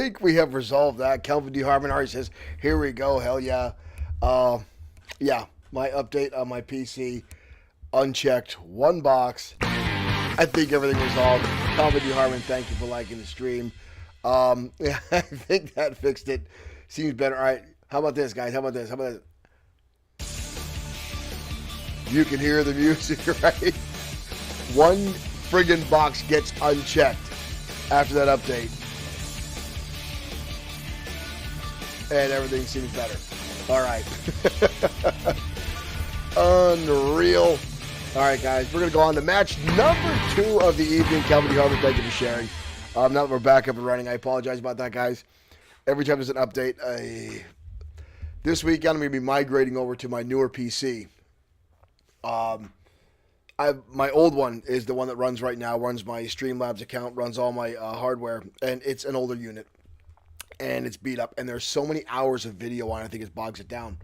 think we have resolved that. Kelvin D. Harmon already says, here we go, hell yeah. Yeah, my update on my PC, unchecked, one box. I think everything resolved. Kelvin D. Harmon, thank you for liking the stream. Yeah, I think that fixed it. Seems better. All right, how about this, guys? How about this? You can hear the music, right? One friggin' box gets unchecked after that update. And everything seems better. All right. Unreal. All right, guys. We're going to go on to match number 2 of the evening. Calvin D. Harmon, thank you for sharing. Now that we're back up and running, I apologize about that, guys. Every time there's an update, this weekend I'm going to be migrating over to my newer PC. My old one is the one that runs right now, runs my Streamlabs account, runs all my hardware, and it's an older unit. And it's beat up, and there's so many hours of video on it, I think it bogs it down.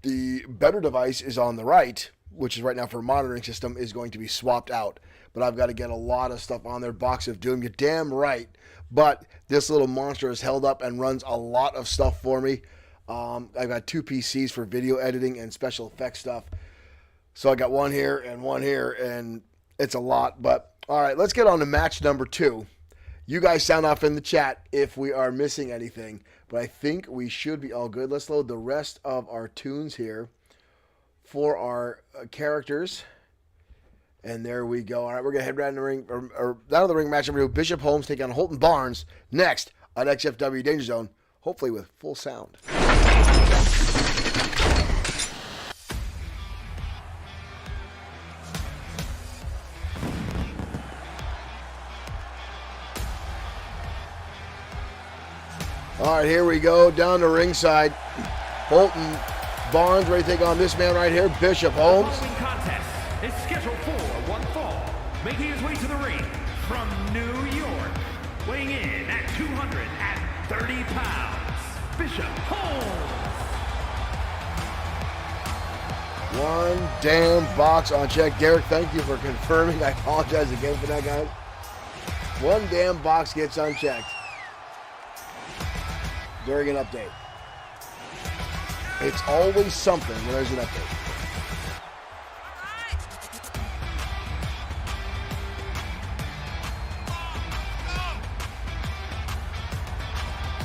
The better device is on the right, which is right now for a monitoring system, is going to be swapped out. But I've got to get a lot of stuff on there. Box of Doom, you're damn right. But this little monster is held up and runs a lot of stuff for me. I've got 2 PCs for video editing and special effects stuff. So I got one here, and it's a lot. But, all right, let's get on to match number 2. You guys sound off in the chat if we are missing anything, but I think we should be all good. Let's load the rest of our tunes here for our characters. And there we go. All right, we're going to head around the ring, or down to the ring match number 2. Bishop Holmes taking on Holton Barnes next on XFW Danger Zone, hopefully with full sound. All right, here we go, down to ringside. Holton Barnes ready to take on this man right here, Bishop Holmes. The following contest is scheduled for one fall, making his way to the ring from New York, weighing in at 230 pounds, Bishop Holmes. One damn box on check. Derek, thank you for confirming. I apologize again for that, guys. One damn box gets unchecked during an update. It's always something when there's an update.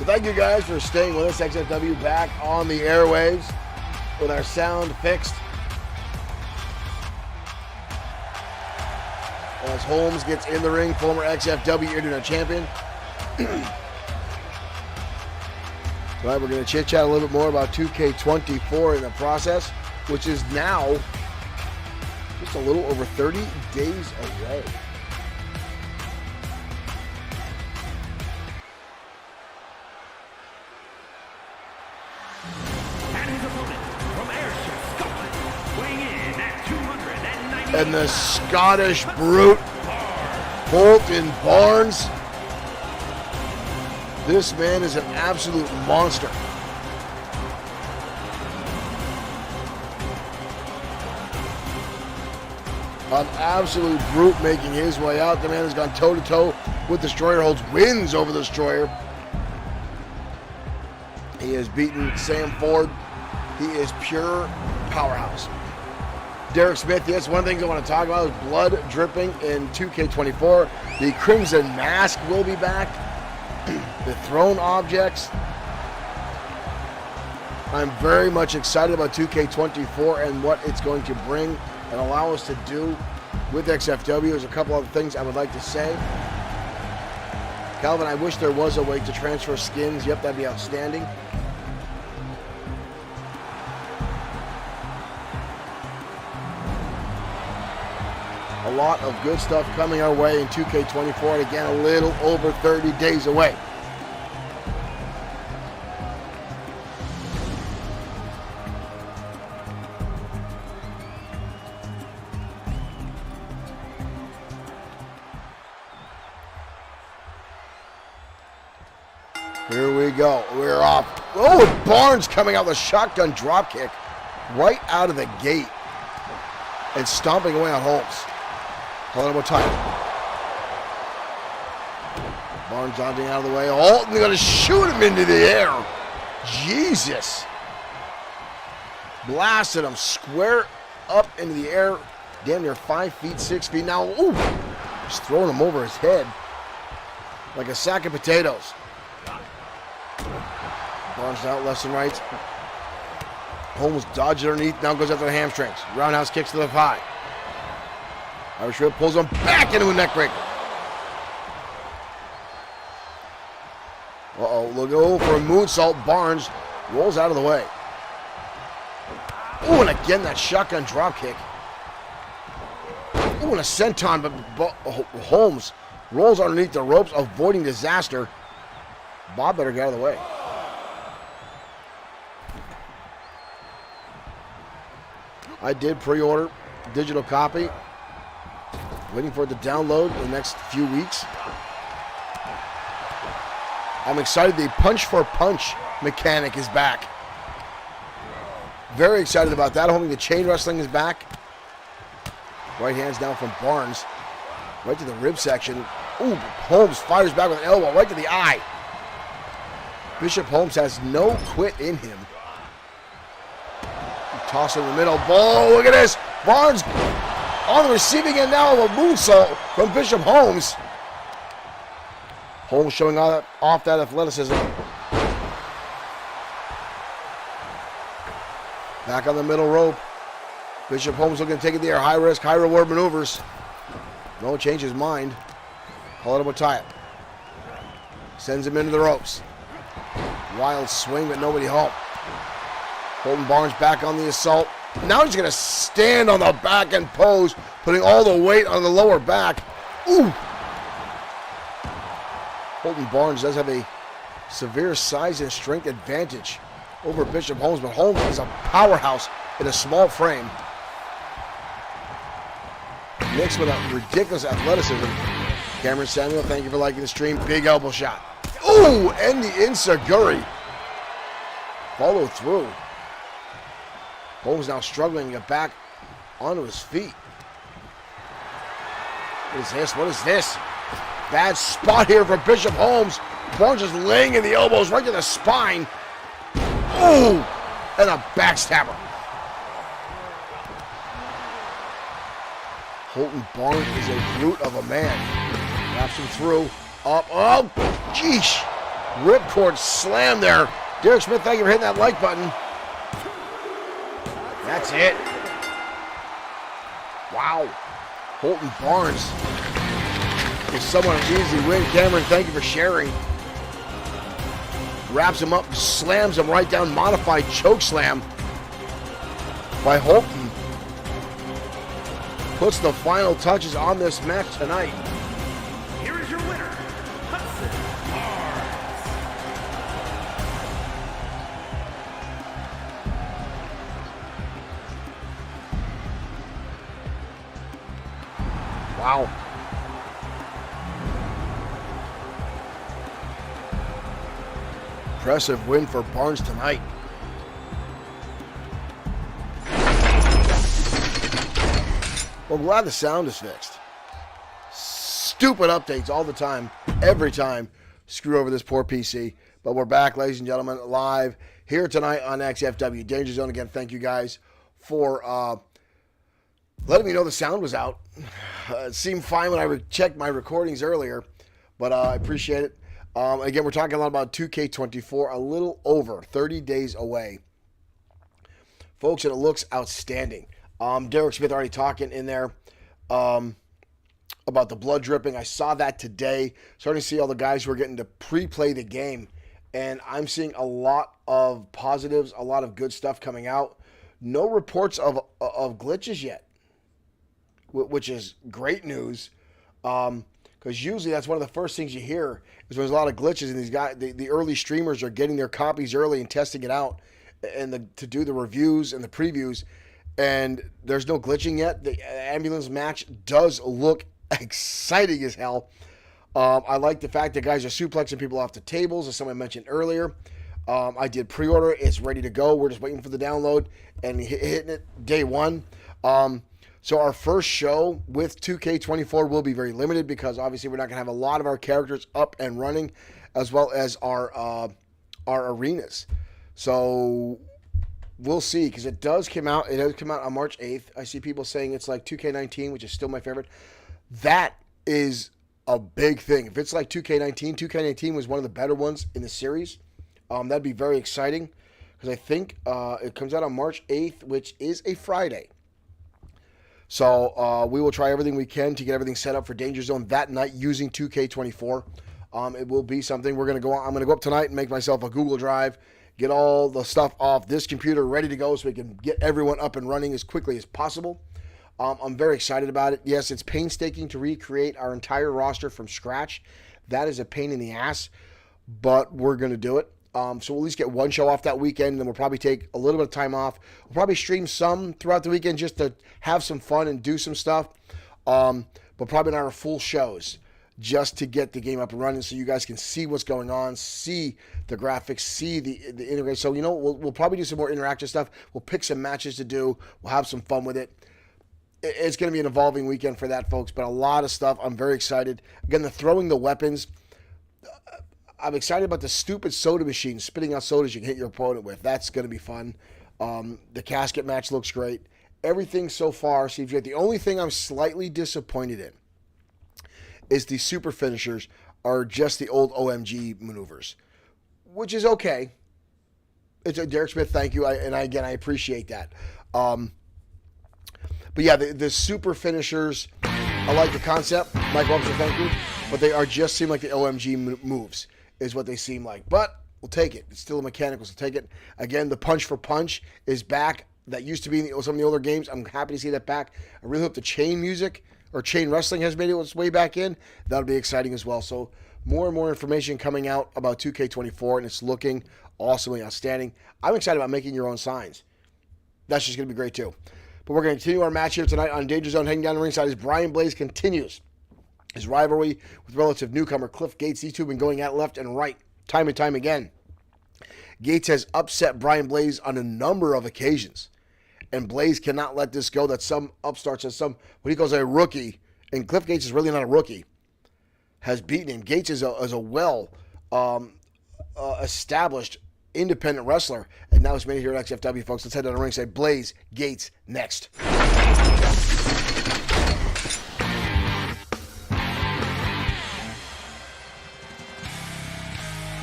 So thank you guys for staying with us. XFW back on the airwaves with our sound fixed. As Holmes gets in the ring, former XFW Internet Champion. All right, we're going to chit-chat a little bit more about 2K24 in the process, which is now just a little over 30 days away. And his opponent from Ayrshire, Scotland, weighing in at 290. And the Scottish brute, Holton Barnes. This man is an absolute monster. An absolute brute making his way out. The man has gone toe-to-toe with Destroyer, holds wins over the Destroyer. He has beaten Sam Ford. He is pure powerhouse. Derek Smith, yes, one of the things I want to talk about is blood dripping in 2K24. The Crimson Mask will be back. The thrown objects. I'm very much excited about 2K24 and what it's going to bring and allow us to do with XFW. There's a couple other things I would like to say. Calvin, I wish there was a way to transfer skins. Yep, that'd be outstanding. A lot of good stuff coming our way in 2K24, and again, a little over 30 days away. Here we go. We're off. Oh, Barnes coming out with a shotgun dropkick right out of the gate and stomping away on Holmes. Hold on one time. Barnes dodging out of the way. Holton going to shoot him into the air. Jesus. Blasted him square up into the air. Damn near 5 feet, 6 feet. Now, ooh, just throwing him over his head like a sack of potatoes. Barnes out left and right. Holmes dodges underneath. Now goes after the hamstrings. Roundhouse kicks to the thigh. Irish Whip pulls him back into a neckbreaker. Uh-oh, look for a moonsault. Barnes rolls out of the way. Ooh, and again that shotgun drop kick. Ooh, and a senton, but Holmes rolls underneath the ropes, avoiding disaster. Bob better get out of the way. I did pre-order digital copy. Waiting for it to download in the next few weeks. I'm excited the punch for punch mechanic is back. Very excited about that. Hoping the chain wrestling is back. Right hands down from Barnes. Right to the rib section. Ooh, Holmes fires back with an elbow right to the eye. Bishop Holmes has no quit in him. Toss in the middle. Oh, look at this. Barnes on the receiving end now of a moonsault from Bishop Holmes. Holmes showing off that athleticism. Back on the middle rope. Bishop Holmes looking to take it there. High risk, high reward maneuvers. No, change his mind. Call it a tie it. Sends him into the ropes. Wild swing, but nobody home. Holton Barnes back on the assault. Now he's going to stand on the back and pose, putting all the weight on the lower back. Ooh! Holton Barnes does have a severe size and strength advantage over Bishop Holmes, but Holmes is a powerhouse in a small frame. Mixed with a ridiculous athleticism. Cameron Samuel, thank you for liking the stream. Big elbow shot. Ooh! And the Insaguri. Follow through. Holmes now struggling to get back onto his feet. What is this? What is this? Bad spot here for Bishop Holmes. Barnes just laying in the elbows right to the spine. Ooh! And a backstabber. Holton Barnes is a brute of a man. Wraps him through. Up. Oh! Jeesh! Ripcord slam there. Derek Smith, thank you for hitting that like button. That's it. Wow. Holton Barnes is somewhat an easy win. Cameron, thank you for sharing. Wraps him up, slams him right down. Modified choke slam by Holton. Puts the final touches on this match tonight. Here is your winner, Hudson Barnes. Wow. Impressive win for Barnes tonight. Well, I'm glad the sound is fixed. Stupid updates all the time, every time. Screw over this poor PC. But we're back, ladies and gentlemen, live here tonight on XFW Danger Zone. Again, thank you guys for letting me know the sound was out. It seemed fine when I checked my recordings earlier, but I appreciate it. Again, we're talking a lot about 2K24, a little over 30 days away. Folks, and it looks outstanding. Derek Smith already talking in there about the blood dripping. I saw that today. Starting to see all the guys who are getting to pre-play the game. And I'm seeing a lot of positives, a lot of good stuff coming out. No reports of glitches yet, which is great news. Because usually that's one of the first things you hear is when there's a lot of glitches, and these guys, the early streamers are getting their copies early and testing it out and to do the reviews and the previews. And there's no glitching yet. The ambulance match does look exciting as hell. I like the fact that guys are suplexing people off the tables, as someone mentioned earlier. I did pre-order. It's ready to go. We're just waiting for the download and hitting it day one. So So our first show with 2K24 will be very limited because obviously we're not going to have a lot of our characters up and running, as well as our arenas. So we'll see, because it does come out. It does come out on March 8th. I see people saying it's like 2K19, which is still my favorite. That is a big thing. If it's like 2K19 was one of the better ones in the series. That'd be very exciting, because I think it comes out on March 8th, which is a Friday. So we will try everything we can to get everything set up for Danger Zone that night using 2K24. It will be something we're going to go on. I'm going to go up tonight and make myself a Google Drive, get all the stuff off this computer ready to go so we can get everyone up and running as quickly as possible. I'm very excited about it. Yes, it's painstaking to recreate our entire roster from scratch. That is a pain in the ass, but we're going to do it. So we'll at least get one show off that weekend, and then we'll probably take a little bit of time off. We'll probably stream some throughout the weekend just to have some fun and do some stuff, but probably not our full shows, just to get the game up and running so you guys can see what's going on, see the graphics, see the integration. So, we'll probably do some more interactive stuff. We'll pick some matches to do. We'll have some fun with it. It's going to be an evolving weekend for that, folks, but a lot of stuff. I'm very excited. Again, the throwing the weapons. I'm excited about the stupid soda machine spitting out sodas you can hit your opponent with. That's going to be fun. The casket match looks great. Everything so far seems good. The only thing I'm slightly disappointed in is the super finishers are just the old OMG maneuvers, which is okay. It's a Derek Smith, thank you. I appreciate that. But yeah, the super finishers, I like the concept. Mike Webster, thank you. But they just seem like the OMG moves is what they seem like. But we'll take it. It's still a mechanical, so take it. Again, the punch for punch is back. That used to be in some of the older games. I'm happy to see that back. I really hope the chain music or chain wrestling has made its way back in. That'll be exciting as well. So more and more information coming out about 2K24, and it's looking awesomely outstanding. I'm excited about making your own signs. That's just going to be great too. But we're going to continue our match here tonight on Danger Zone. Heading down the ringside as Brian Blaze continues his rivalry with relative newcomer Cliff Gates. These two have been going at left and right time and time again. Gates has upset Brian Blaze on a number of occasions, and Blaze cannot let this go that some upstarts and some, what he calls a rookie, and Cliff Gates is really not a rookie, has beaten him. Gates is a well established independent wrestler, and now he's made it here at XFW, folks. Let's head down the ring and say Blaze Gates next.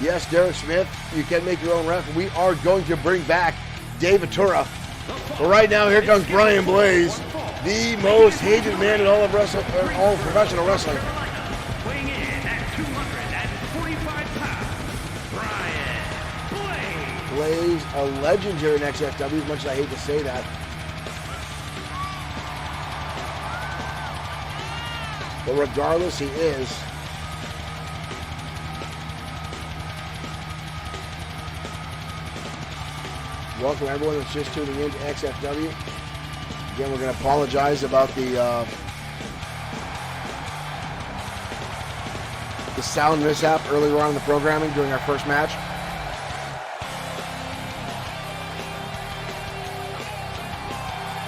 Yes, Derek Smith, you can make your own ref. We are going to bring back Dave Ventura. But right now, here comes Brian Blaze, the most hated man in all of wrestling, all professional wrestling. Weighing in at 245 pounds, Brian Blaze. Blaze, a legend here in XFW, as much as I hate to say that. But regardless, he is. Welcome everyone that's just tuning in to XFW. Again, we're going to apologize about the sound mishap earlier on in the programming during our first match.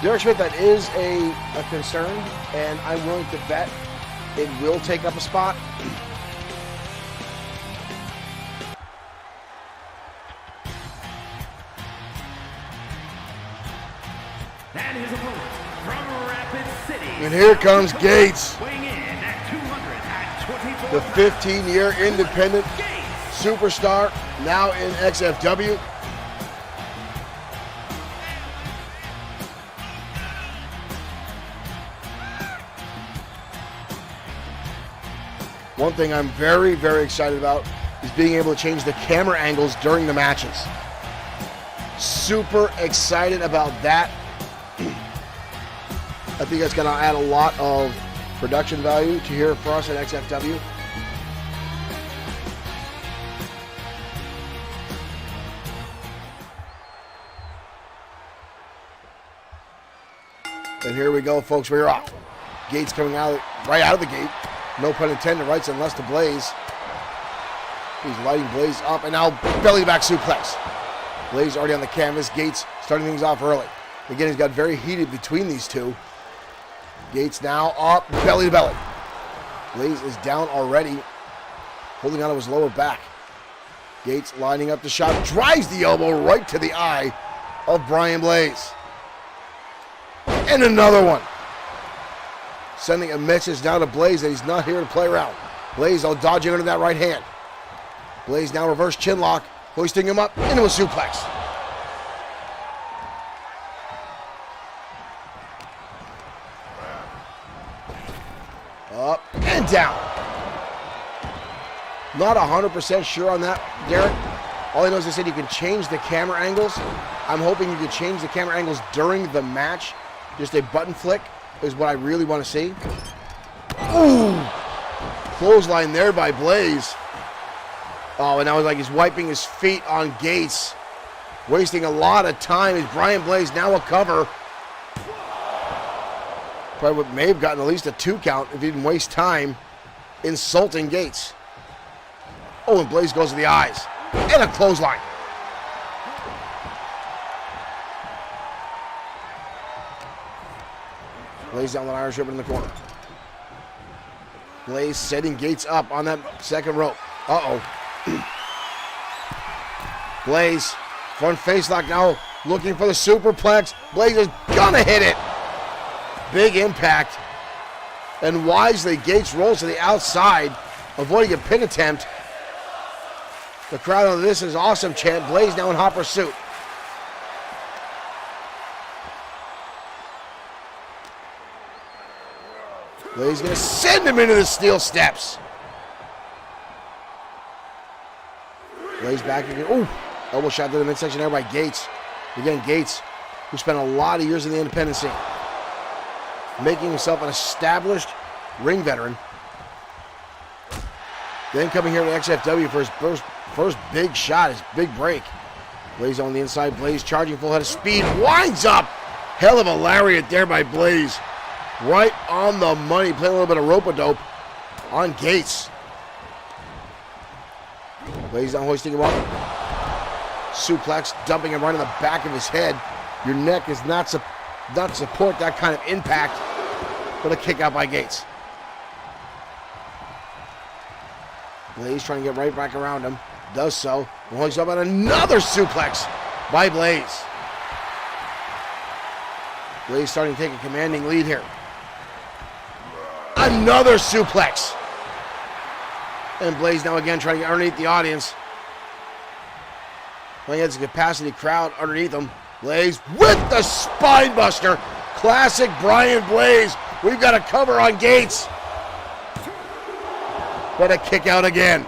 Derek Smith, that is a concern, and I'm willing to bet it will take up a spot. And his opponent from Rapid City. And here comes Gates, Weighing in at 224 the 15-year independent superstar, now in XFW. One thing I'm very, very excited about is being able to change the camera angles during the matches. Super excited about that. I think that's going to add a lot of production value to here for us at XFW. And here we go, folks. We're off. Gates coming out right out of the gate. No pun intended. Rights and left to Blaze. He's lighting Blaze up, and now belly back suplex. Blaze already on the canvas. Gates starting things off early. Again, he's got very heated between these two. Gates now up, belly to belly. Blaze is down already, holding on to his lower back. Gates lining up the shot, drives the elbow right to the eye of Brian Blaze. And another one. Sending a message now to Blaze that he's not here to play around. Blaze all dodging under that right hand. Blaze now reverse chin lock, hoisting him up into a suplex. Up and down. Not 100% sure on that, Derek. All I know is they said you can change the camera angles. I'm hoping you can change the camera angles during the match. Just a button flick is what I really want to see. Ooh! Clothesline there by Blaze. Oh, and now it's like he's wiping his feet on Gates. Wasting a lot of time as Brian Blaze now a cover. Probably may have gotten at least a 2 count if he didn't waste time insulting Gates. Oh, and Blaze goes to the eyes. And a clothesline. Blaze down the Irish Whip in the corner. Blaze setting Gates up on that second rope. Uh-oh. Blaze, front face lock now, looking for the superplex. Blaze is gonna hit it. Big impact. And wisely, Gates rolls to the outside, avoiding a pin attempt. The crowd on this is awesome chant. Blaze now in hot pursuit. Blaze gonna send him into the steel steps. Blaze back again. Ooh, elbow shot to the midsection there by Gates. Again, Gates, who spent a lot of years in the independent scene, making himself an established ring veteran. Then coming here to XFW for his first big shot, his big break. Blaze on the inside, Blaze charging full head of speed, winds up. Hell of a lariat there by Blaze. Right on the money, playing a little bit of rope-a-dope on Gates. Blaze now hoisting him up. Suplex, dumping him right in the back of his head. Your neck does not support that kind of impact. But a kick out by Gates. Blaze trying to get right back around him. Does so. And hoists up on another suplex by Blaze. Blaze starting to take a commanding lead here. Another suplex. And Blaze now again trying to get underneath the audience. Well, he has a capacity crowd underneath him. Blaze with the spine buster. Classic Brian Blaze. We've got a cover on Gates. But a kick out again.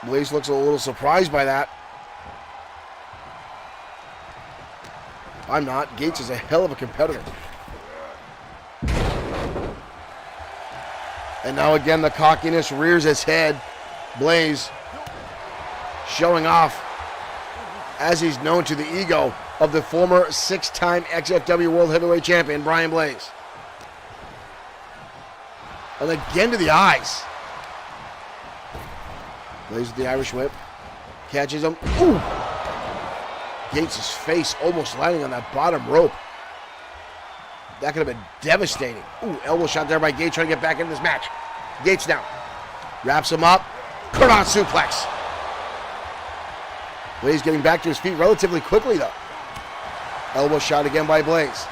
Blaze looks a little surprised by that. I'm not. Gates is a hell of a competitor. And now again the cockiness rears its head. Blaze showing off, as he's known, to the ego of the former 6-time XFW World Heavyweight Champion, Brian Blaze. And again to the eyes. Blaze with the Irish whip. Catches him. Ooh! Gates' face almost landing on that bottom rope. That could have been devastating. Ooh, elbow shot there by Gates trying to get back into this match. Gates now. Wraps him up. Curtain suplex. Blaze getting back to his feet relatively quickly though. Elbow shot again by Blaze.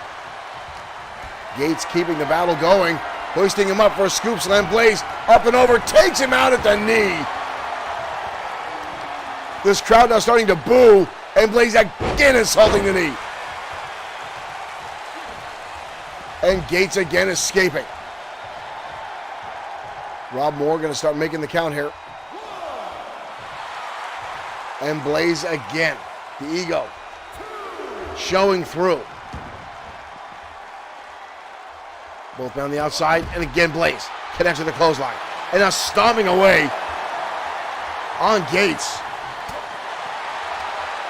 Gates keeping the battle going. Hoisting him up for a scoop slam. Blaze up and over. Takes him out at the knee. This crowd now starting to boo. And Blaze again assaulting the knee. And Gates again escaping. Rob Moore going to start making the count here. And Blaze again. The ego showing through. Both down the outside. And again Blaze connects to the clothesline. And now stomping away on Gates.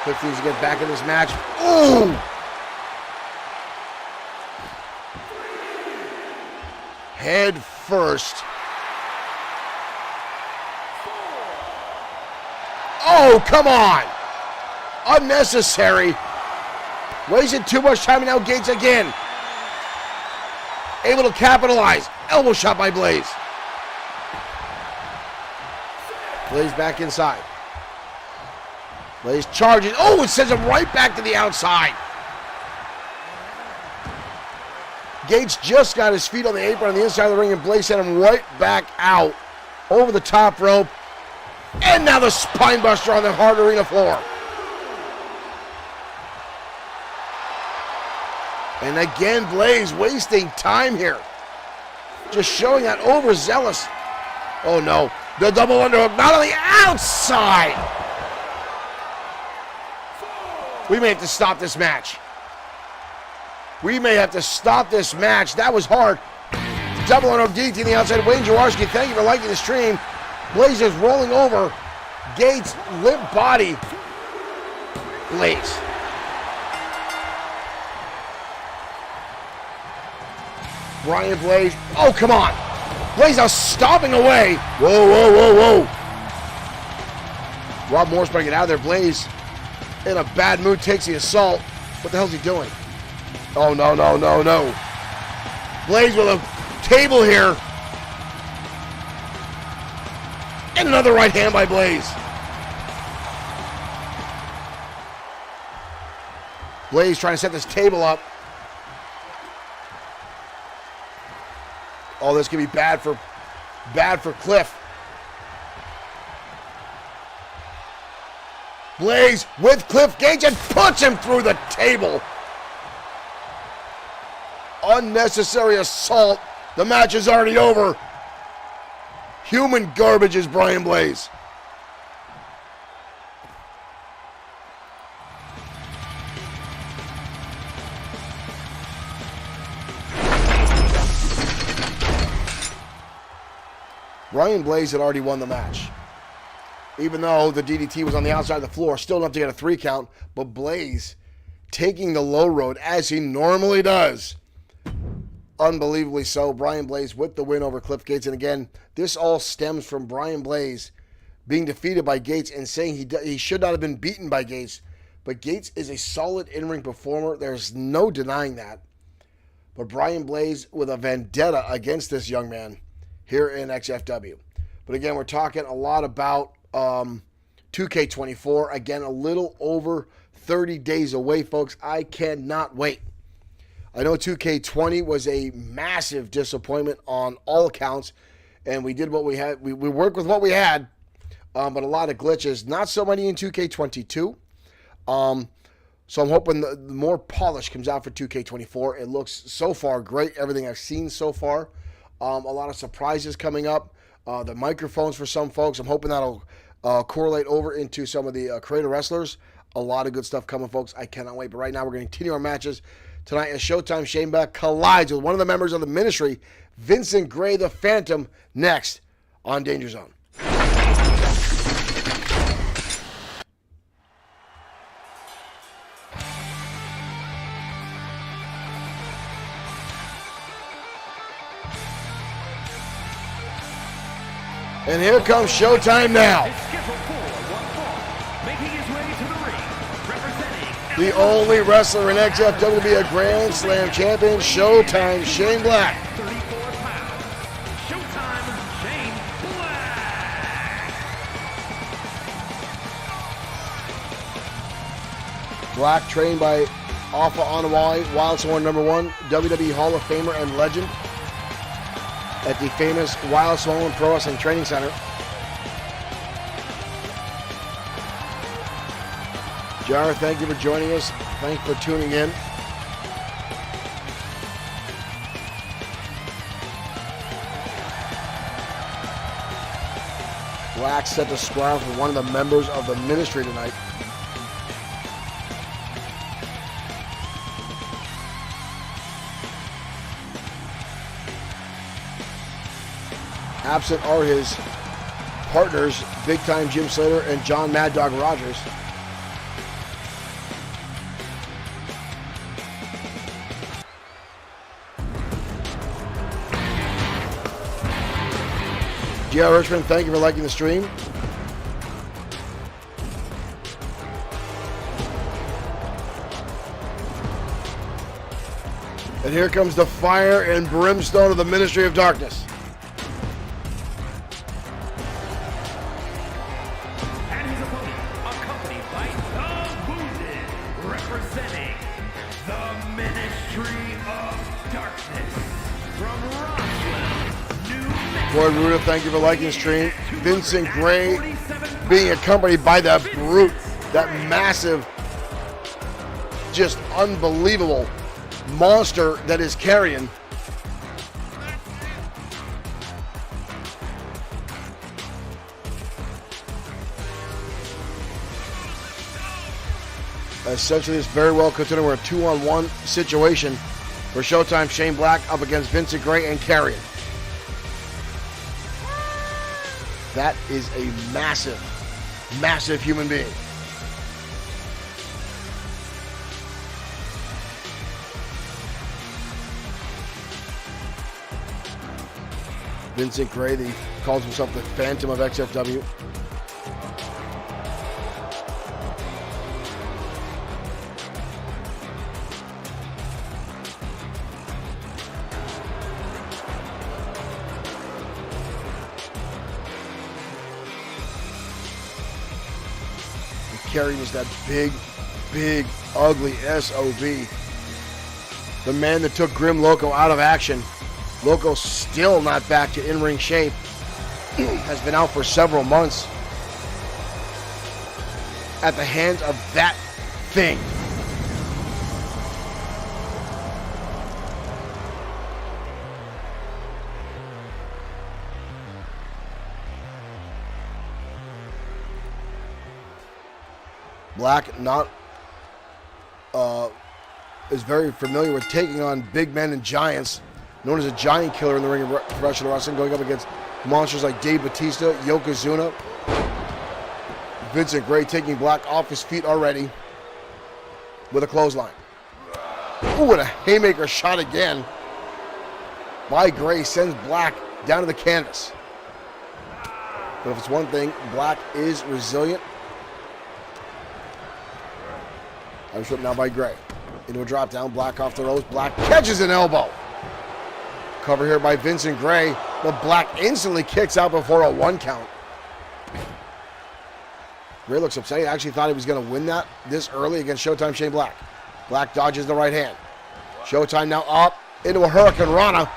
Quick things to get back in this match. Ooh! Head first. Oh, come on! Unnecessary. Wasted too much time, and now Gates again. able to capitalize. Elbow shot by Blaze. Blaze back inside. Blaze charges. Oh, it sends him right back to the outside. Gates just got his feet on the apron on the inside of the ring, and Blaze sent him right back out over the top rope. And now the spine buster on the hard arena floor. And again, Blaze wasting time here. Just showing that overzealous. Oh no, the double underhook, not on the outside. We may have to stop this match. We may have to stop this match. That was hard. Double underhook DDT on the outside. Wayne Jaworski, thank you for liking the stream. Blaze is rolling over. Gates, limp body. Blaze. Brian Blaze. Oh, come on. Blaze now stomping away. Whoa, whoa, whoa, whoa. Rob Morris trying to get out of there. Blaze in a bad mood takes the assault. What the hell is he doing? Oh, no, no, no, no. Blaze with a table here. And another right hand by Blaze. Blaze trying to set this table up. Oh, this could be bad for Cliff. Blaze with Cliff Gage and puts him through the table. Unnecessary assault. The match is already over. Human garbage is Brian Blaze. Brian Blaze had already won the match. Even though the DDT was on the outside of the floor, still enough to get a 3 count, but Blaze taking the low road as he normally does. Unbelievably so. Brian Blaze with the win over Cliff Gates. And again, this all stems from Brian Blaze being defeated by Gates and saying he should not have been beaten by Gates. But Gates is a solid in-ring performer. There's no denying that. But Brian Blaze with a vendetta against this young man here in XFW. But again, we're talking a lot about 2K24. Again, a little over 30 days away, folks. I cannot wait. I know 2K20 was a massive disappointment on all accounts, and we did what we had. We worked with what we had, but a lot of glitches. Not so many in 2K22. So I'm hoping the more polish comes out for 2K24. It looks so far great, everything I've seen so far. A lot of surprises coming up. The microphones for some folks. I'm hoping that'll correlate over into some of the creator wrestlers. A lot of good stuff coming, folks. I cannot wait. But right now, we're going to continue our matches. Tonight is Showtime. Shane Beck collides with one of the members of the ministry, Vincent Gray, the Phantom, next on Danger Zone. And here comes Showtime now. The only wrestler in XFW to be a Grand Slam champion, Showtime, Shane Black. 34 pounds. Showtime, Shane Black. Black, trained by Alpha Onawai, Wild Swan #1, WWE Hall of Famer and legend at the famous Wild Swan Pro Wrestling Training Center. Jar, thank you for joining us. Thanks for tuning in. Black set to square for one of the members of the ministry tonight. Absent are his partners, Big Time Jim Slater and John Mad Dog Rogers. J.R. Richmond, thank you for liking the stream. And here comes the fire and brimstone of the Ministry of Darkness. And his opponent, accompanied by the Wounded, representing the Ministry of Darkness from Roswell, New Mexico. Boyd Ruda, thank you for liking the stream. Vincent Gray being accompanied by that brute, that massive, just unbelievable monster that is Carrion. Essentially, this very well considering we're a 2-on-1 situation for Showtime Shane Black up against Vincent Gray and Carrion. That is a massive, massive human being. Vincent Gray, he calls himself the Phantom of XFW. Carrion is that big, big, ugly SOB. The man that took Grim Loco out of action. Loco still not back to in-ring shape. Has been out for several months at the hands of that thing. Black is very familiar with taking on big men and giants, known as a giant killer in the ring of professional wrestling, going up against monsters like Dave Bautista, Yokozuna. Vincent Gray taking Black off his feet already with a clothesline. Ooh, and a haymaker shot again by Gray sends Black down to the canvas. But if it's one thing, Black is resilient. I'm stripped now by Gray. Into a drop down, Black off the ropes. Black catches an elbow. Cover here by Vincent Gray, but Black instantly kicks out before a 1 count. Gray looks upset. He actually thought he was going to win that this early against Showtime Shane Black. Black dodges the right hand. Showtime now up into a Hurricane Rana.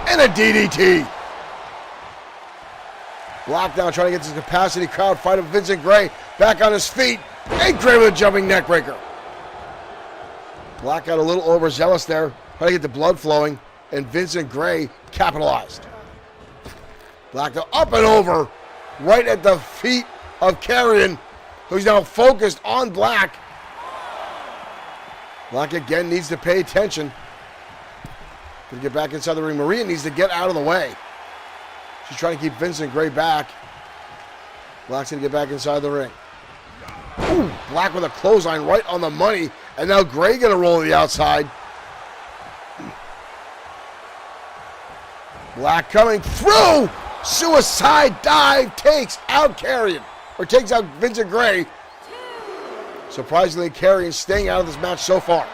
And a DDT. Black now trying to get this capacity crowd fight of Vincent Gray back on his feet. And Gray with a jumping neckbreaker. Black got a little overzealous there, trying to get the blood flowing, and Vincent Gray capitalized. Black now up and over, right at the feet of Carrion, who's now focused on Black. Black again needs to pay attention. To get back inside the ring. Maria needs to get out of the way. She's trying to keep Vincent Gray back. Black's going to get back inside the ring. Ooh, Black with a clothesline right on the money. And now Gray going to roll to the outside. Black coming through. Suicide dive takes out Carrion. Or takes out Vincent Gray. Surprisingly, Carrion staying out of this match so far.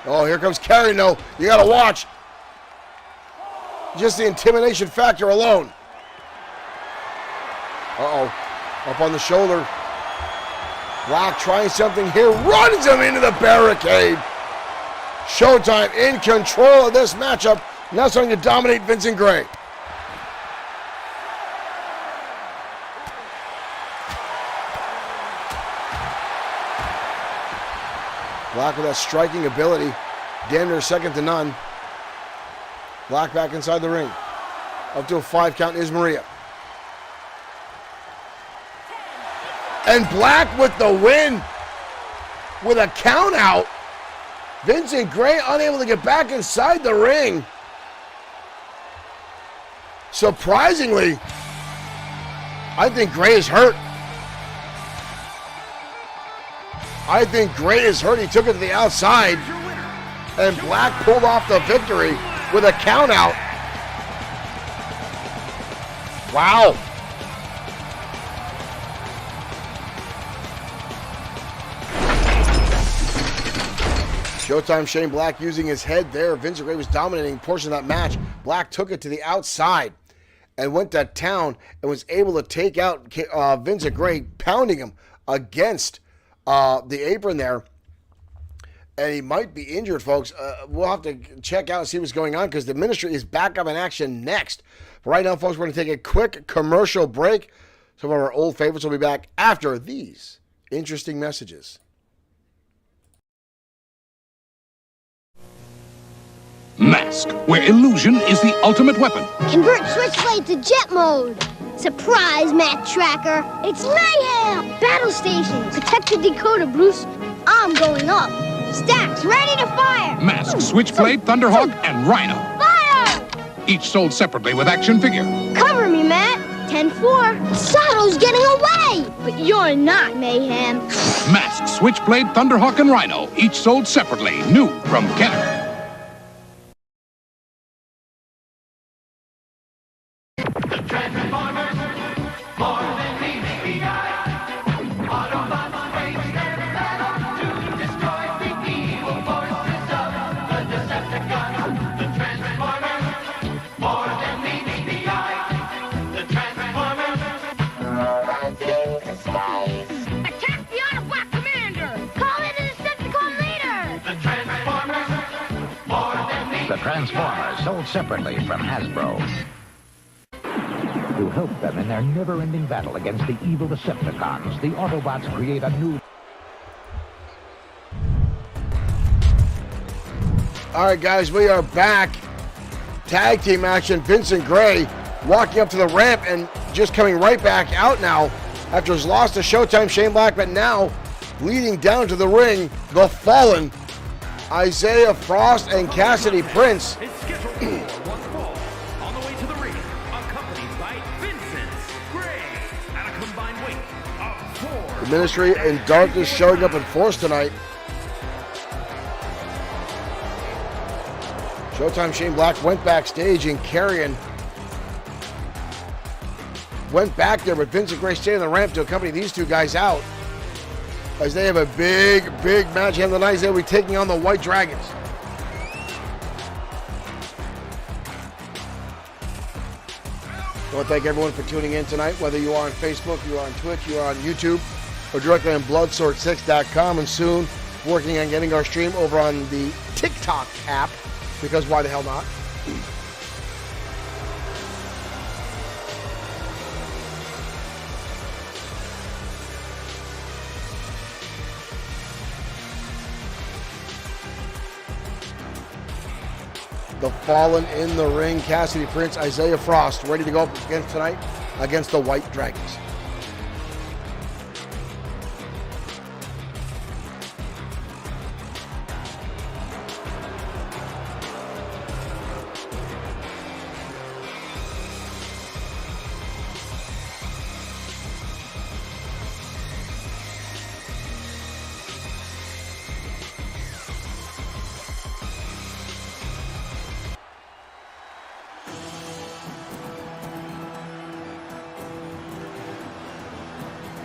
Oh, here comes Carrion though. You got to watch. Just the intimidation factor alone. Uh-oh. Up on the shoulder. Black trying something here. Runs him into the barricade. Showtime in control of this matchup. Now starting to dominate Vincent Gray. Black with that striking ability. Damn near second to none. Black back inside the ring. Up to a 5 count is Maria. And Black with the win. With a count out. Vincent Gray unable to get back inside the ring. Surprisingly, I think Gray is hurt. I think Gray is hurt. He took it to the outside. And Black pulled off the victory with a count out. Wow. Showtime Shane Black using his head there. Vincent Gray was dominating a portion of that match. Black took it to the outside and went to town and was able to take out Vincent Gray, pounding him against the apron there. And he might be injured, folks. We'll have to check out and see what's going on because the Ministry is back up in action next. But right now, folks, we're going to take a quick commercial break. Some of our old favorites will be back after these interesting messages. Mask, where illusion is the ultimate weapon. Convert Switchblade to jet mode. Surprise, Matt Tracker. It's mayhem. Battle stations. Protect the decoder, Bruce. I'm going up. Stacks ready to fire. Mask, Switchblade, Thunderhawk, and Rhino. Fire! Each sold separately with action figure. Cover me, Matt. 10-4. Sato's getting away. But you're not, Mayhem. Mask, Switchblade, Thunderhawk, and Rhino. Each sold separately. New from Kenner. Transformers sold separately from Hasbro. To help them in their never-ending battle against the evil Decepticons, the Autobots create a new... All right, guys, we are back. Tag team action. Vincent Gray walking up to the ramp and just coming right back out now after his loss to Showtime Shane Black, but now leading down to the ring, the Fallen, Isaiah Frost and Cassidy Prince. It's scheduled for one fall. On the way to the ring, accompanied by Vincent Gray at a combined weight of 4. The Ministry and Darkness showing up in force tonight. Showtime Shane Black went backstage and Carrion went back there, but Vincent Gray stayed on the ramp to accompany these two guys out as they have a big match here tonight. They'll be taking on the White Dragons. I want to thank everyone for tuning in tonight, whether you are on Facebook, you are on Twitch, you are on YouTube, or directly on Bloodsword6.com, and soon working on getting our stream over on the TikTok app, because why the hell not? The Fallen in the ring. Cassidy Prince, Isaiah Frost, ready to go up against tonight against the White Dragons.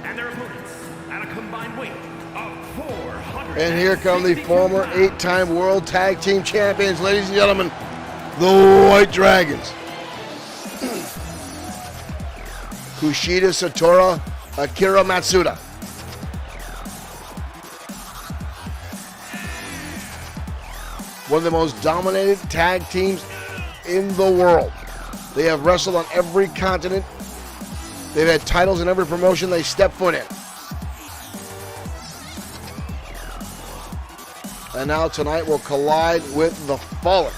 And their opponents at a combined weight of 400. And here come the former 8-time World Tag Team Champions, ladies and gentlemen, the White Dragons. Kushida Satora, Akira Matsuda. One of the most dominated tag teams in the world. They have wrestled on every continent. They've had titles in every promotion they step foot in. And now tonight will collide with the Fallen.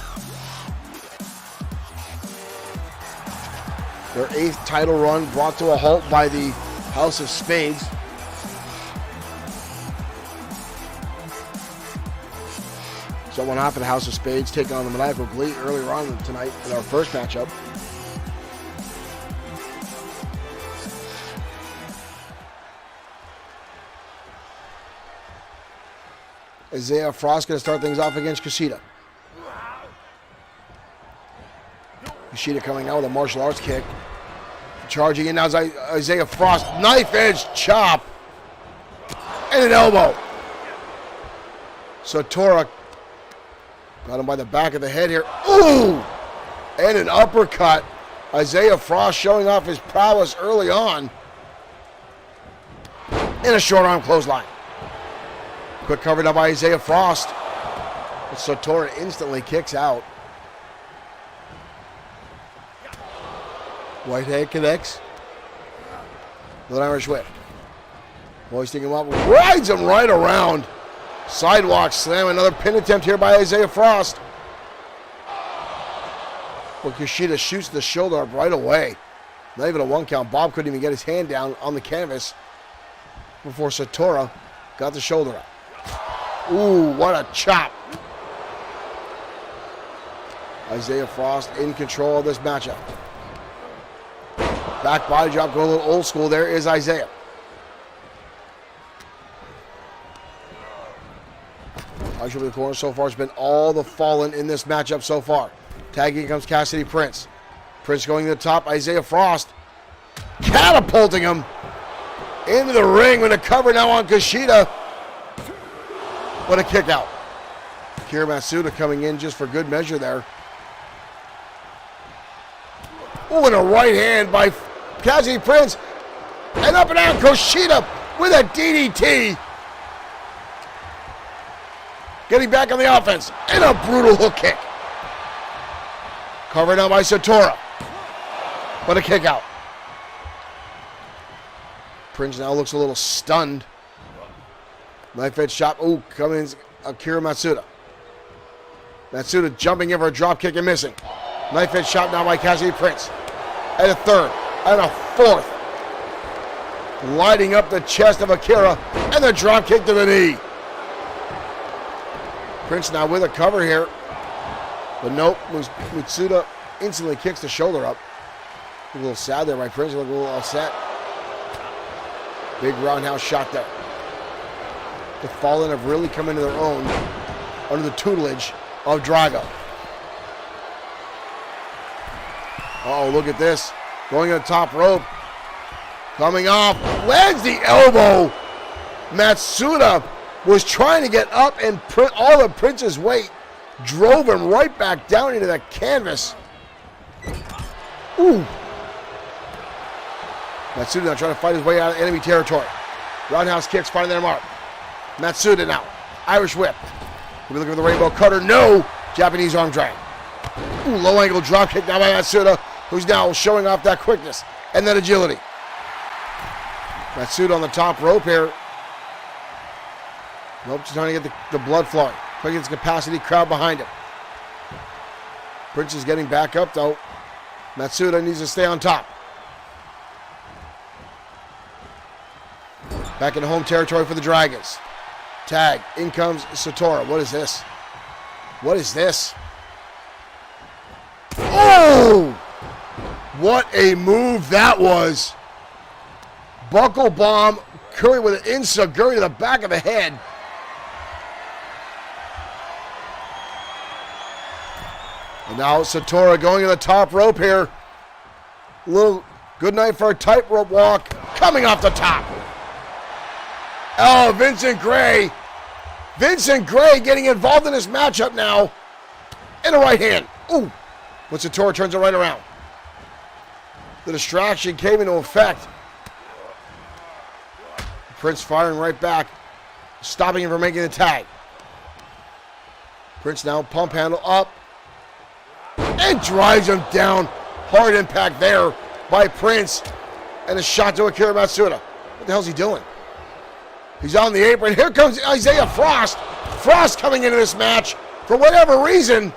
Their 8th title run brought to a halt by the House of Spades. So what happened to House of Spades taking on the Maniacal Glee earlier on tonight in our first matchup. Isaiah Frost going to start things off against Kushida. Kushida coming out with a martial arts kick. Charging in now is Isaiah Frost. Knife edge chop. And an elbow. Satora Got him by the back of the head here. Ooh! And an uppercut. Isaiah Frost showing off his prowess early on. And a short arm clothesline. Quick covered up by Isaiah Frost. But Satora instantly kicks out. Right hand connects. With an Irish whip. Hoisting him up. Rides him right around. Sidewalk slam. Another pin attempt here by Isaiah Frost. Well, Kushida shoots the shoulder up right away. Not even a 1 count. Bob couldn't even get his hand down on the canvas before Satora got the shoulder up. Ooh, what a chop. Isaiah Frost in control of this matchup. Back body drop, going a little old school. There is Isaiah. Archer with the corner so far has been all the Fallen in this matchup so far. Tagging comes Cassidy Prince. Prince going to the top. Isaiah Frost catapulting him into the ring with a cover now on Kushida. What a kick out. Kira Matsuda coming in just for good measure there. Oh, and a right hand by Cassidy Prince. And up and down Kushida with a DDT. Getting back on the offense. And a brutal hook kick. Covered down by Satora. What a kick out. Prince now looks a little stunned. Knife edge shot. Ooh, coming in Akira Matsuda. Matsuda jumping in for a drop kick and missing. Knife edge shot now by Cassidy Prince. And a third. And a fourth. Lighting up the chest of Akira. And the drop kick to the knee. Prince now with a cover here. But nope, Matsuda instantly kicks the shoulder up. A little sad there by Prince, a little upset. Big roundhouse shot there. The Fallen have really come into their own under the tutelage of Drago. Uh-oh, look at this. Going to the top rope. Coming off. Lands the elbow. Matsuda was trying to get up and put all of Prince's weight. Drove him right back down into the canvas. Ooh. Matsuda now trying to fight his way out of enemy territory. Roundhouse kicks finding their mark. Matsuda now. Irish whip. We're looking for the rainbow cutter. No. Japanese arm drag. Ooh, low angle drop kick now by Matsuda, who's now showing off that quickness and that agility. Matsuda on the top rope here. Nope, just trying to get the blood flowing. Trying to get his capacity crowd behind him. Prince is getting back up though. Matsuda needs to stay on top. Back in home territory for the Dragons. Tag. In comes Satora. What is this? What is this? Oh! What a move that was. Buckle bomb. Curry with an enziguri to the back of the head. And now Satora going to the top rope here. Little good night for a tightrope walk. Coming off the top. Oh, Vincent Gray. Vincent Gray getting involved in this matchup now. And a right hand. Ooh. When Satora turns it right around. The distraction came into effect. Prince firing right back. Stopping him from making the tag. Prince now pump handle up. And drives him down. Hard impact there by Prince. And a shot to Akira Matsuda. What the hell's he doing? He's on the apron. Here comes Isaiah Frost. Frost coming into this match for whatever reason.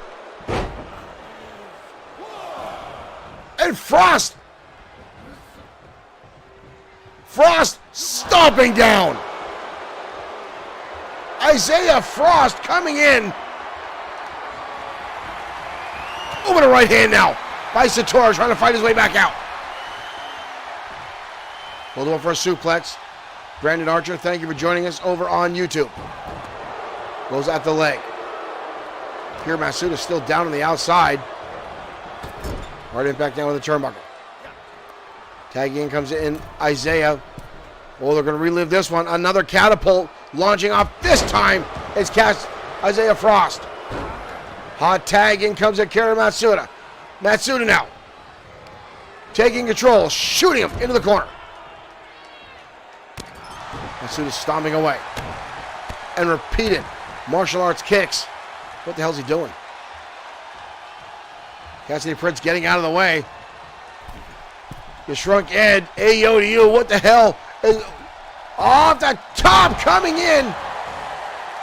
And Frost stomping down. Isaiah Frost coming in. Over the right hand now by Satora, trying to fight his way back out. Hold on for a suplex. Brandon Archer, thank you for joining us over on YouTube. Goes at the leg. Here Matsuda still down on the outside. Hard impact down with the turnbuckle. Tag in comes in Isaiah. Oh, they're going to relive this one. Another catapult launching off. This time it's Isaiah Frost. Hot tag, in comes Akira Matsuda. Matsuda now. Taking control, shooting him into the corner. Matsuda stomping away. And repeated martial arts kicks. What the hell's he doing? Cassidy Prince getting out of the way. The shrunk Ed, Ayo to you, what the hell? Off the top, coming in.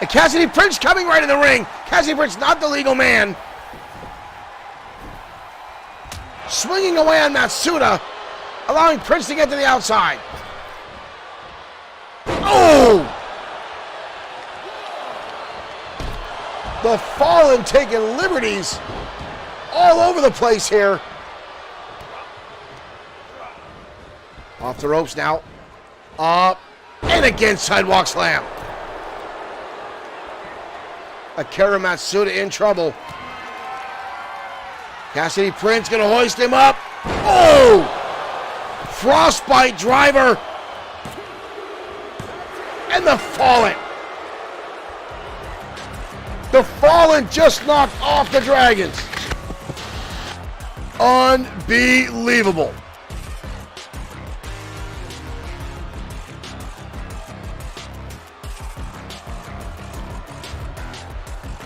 And Cassidy Prince coming right in the ring. Cassidy Prince, not the legal man. Swinging away on Matsuda, allowing Prince to get to the outside. Oh! The Fallen taking liberties all over the place here. Off the ropes now. Up and again, sidewalk slam. Akira Matsuda in trouble. Cassidy Prince gonna hoist him up. Oh! Frostbite driver. And the Fallen. The Fallen just knocked off the Dragons. Unbelievable.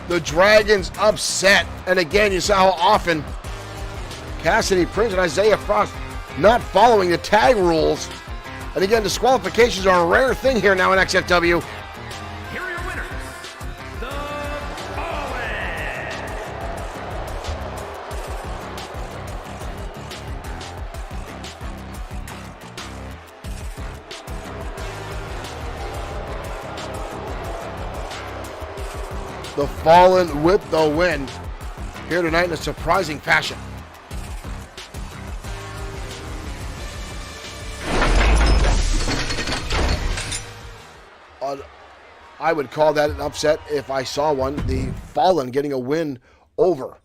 The Dragons upset. And again, you saw how often Cassidy Prince and Isaiah Frost not following the tag rules. And again, disqualifications are a rare thing here now in XFW. Here are your winners, the Fallen. The Fallen with the win here tonight in a surprising fashion. I would call that an upset if I saw one. The Fallen getting a win over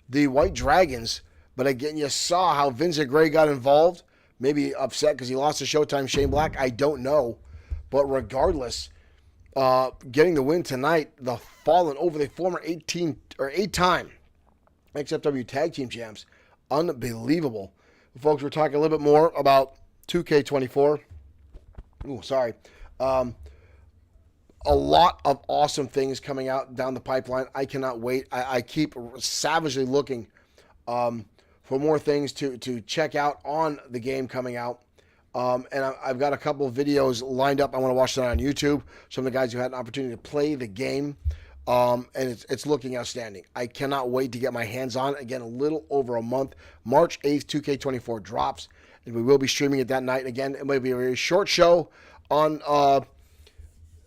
the White Dragons. But again, you saw how Vincent Gray got involved. Maybe upset because he lost to Showtime Shane Black. I don't know. But regardless, getting the win tonight, the Fallen over the former 8-time XFW Tag Team Champs. Unbelievable. Folks, we're talking a little bit more about 2K24. Ooh, sorry. A lot of awesome things coming out down the pipeline. I cannot wait. I keep savagely looking for more things to check out on the game coming out. And I've got a couple of videos lined up. I want to watch that on YouTube. Some of the guys who had an opportunity to play the game. And it's looking outstanding. I cannot wait to get my hands on it. Again, a little over a month. March 8th, 2K24 drops. And we will be streaming it that night. Again, it might be a very short show on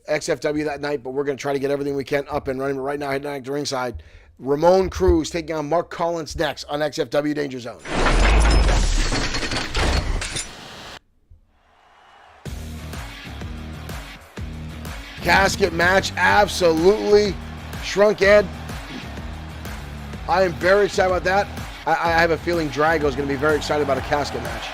XFW that night, but we're going to try to get everything we can up and running. But right now, heading back to ringside, Ramon Cruz taking on Mark Collins next on XFW Danger Zone. Casket match, absolutely. Shrunk Ed. I am very excited about that. I have a feeling Drago is going to be very excited about a casket match.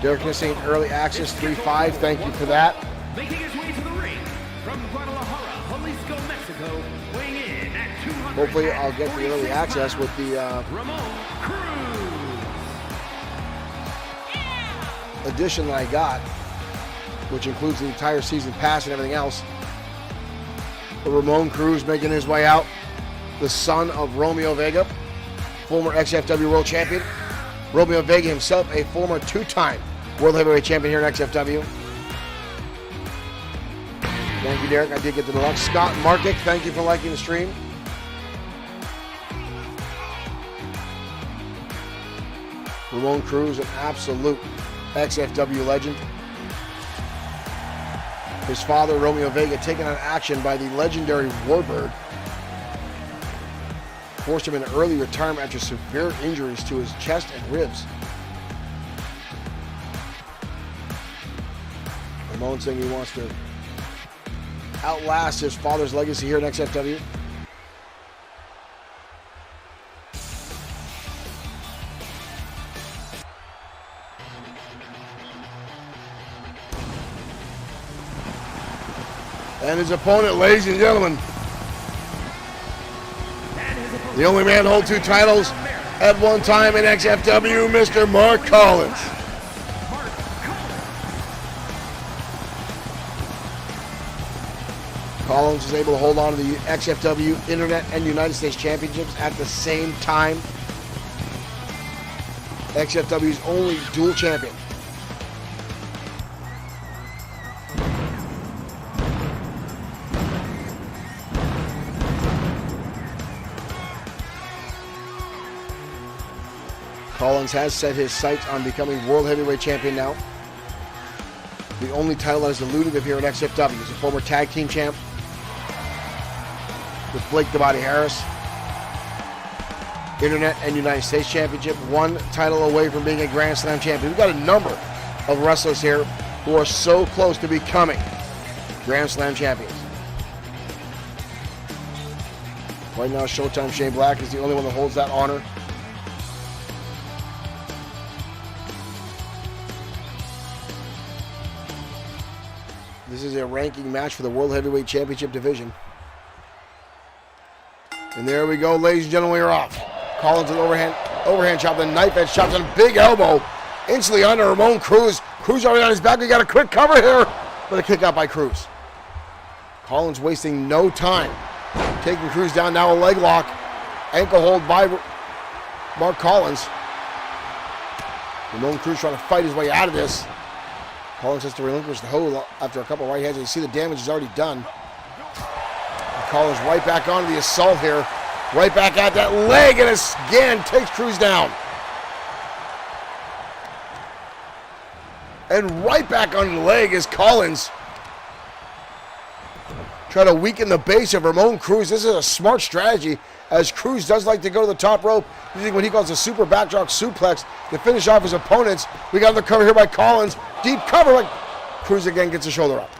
Derek Nissen, early access, 3-5. Thank you for that. Making his way to the ring from Guadalajara, Jalisco, Mexico, weighing in at 200. Hopefully I'll get the early access with the Ramon Cruz. edition that I got, which includes the entire season pass and everything else. But Ramon Cruz making his way out, the son of Romeo Vega, former XFW World Champion. Romeo Vega himself, a former 2-time World Heavyweight Champion here in XFW. Thank you, Derek. I did get the deluxe. Scott Markick, thank you for liking the stream. Ramon Cruz, an absolute XFW legend. His father, Romeo Vega, taken on action by the legendary Warbird. Forced him into early retirement after severe injuries to his chest and ribs. Ramon saying he wants to outlast his father's legacy here in XFW. And his opponent, ladies and gentlemen, The only man to hold 2 titles at one time in XFW, Mr. Mark Collins. Collins is able to hold on to the XFW Internet and United States Championships at the same time. XFW's only dual champion. Collins has set his sights on becoming World Heavyweight Champion now. The only title that is elusive here at XFW is a former tag team champ with Blake the Body Harris. Internet and United States Championship, 1 title away from being a Grand Slam champion. We've got a number of wrestlers here who are so close to becoming Grand Slam champions. Right now, Showtime Shane Black is the only one that holds that honor. This is a ranking match for the World Heavyweight Championship division. And there we go, ladies and gentlemen, we're off. Collins with overhand chop, the knife edge chops, and a big elbow. Instantly under Ramon Cruz. Cruz already on his back. We got a quick cover here. But a kick out by Cruz. Collins wasting no time. Taking Cruz down, now a leg lock. Ankle hold by Mark Collins. Ramon Cruz trying to fight his way out of this. Collins has to relinquish the hold after a couple right hands. You see the damage is already done. And Collins right back onto the assault here. Right back at that leg, and again takes Cruz down. And right back on the leg is Collins. Try to weaken the base of Ramon Cruz. This is a smart strategy, as Cruz does like to go to the top rope, using what he calls a super backdrop suplex to finish off his opponents. We got the cover here by Collins. Deep cover, like Cruz again gets the shoulder up.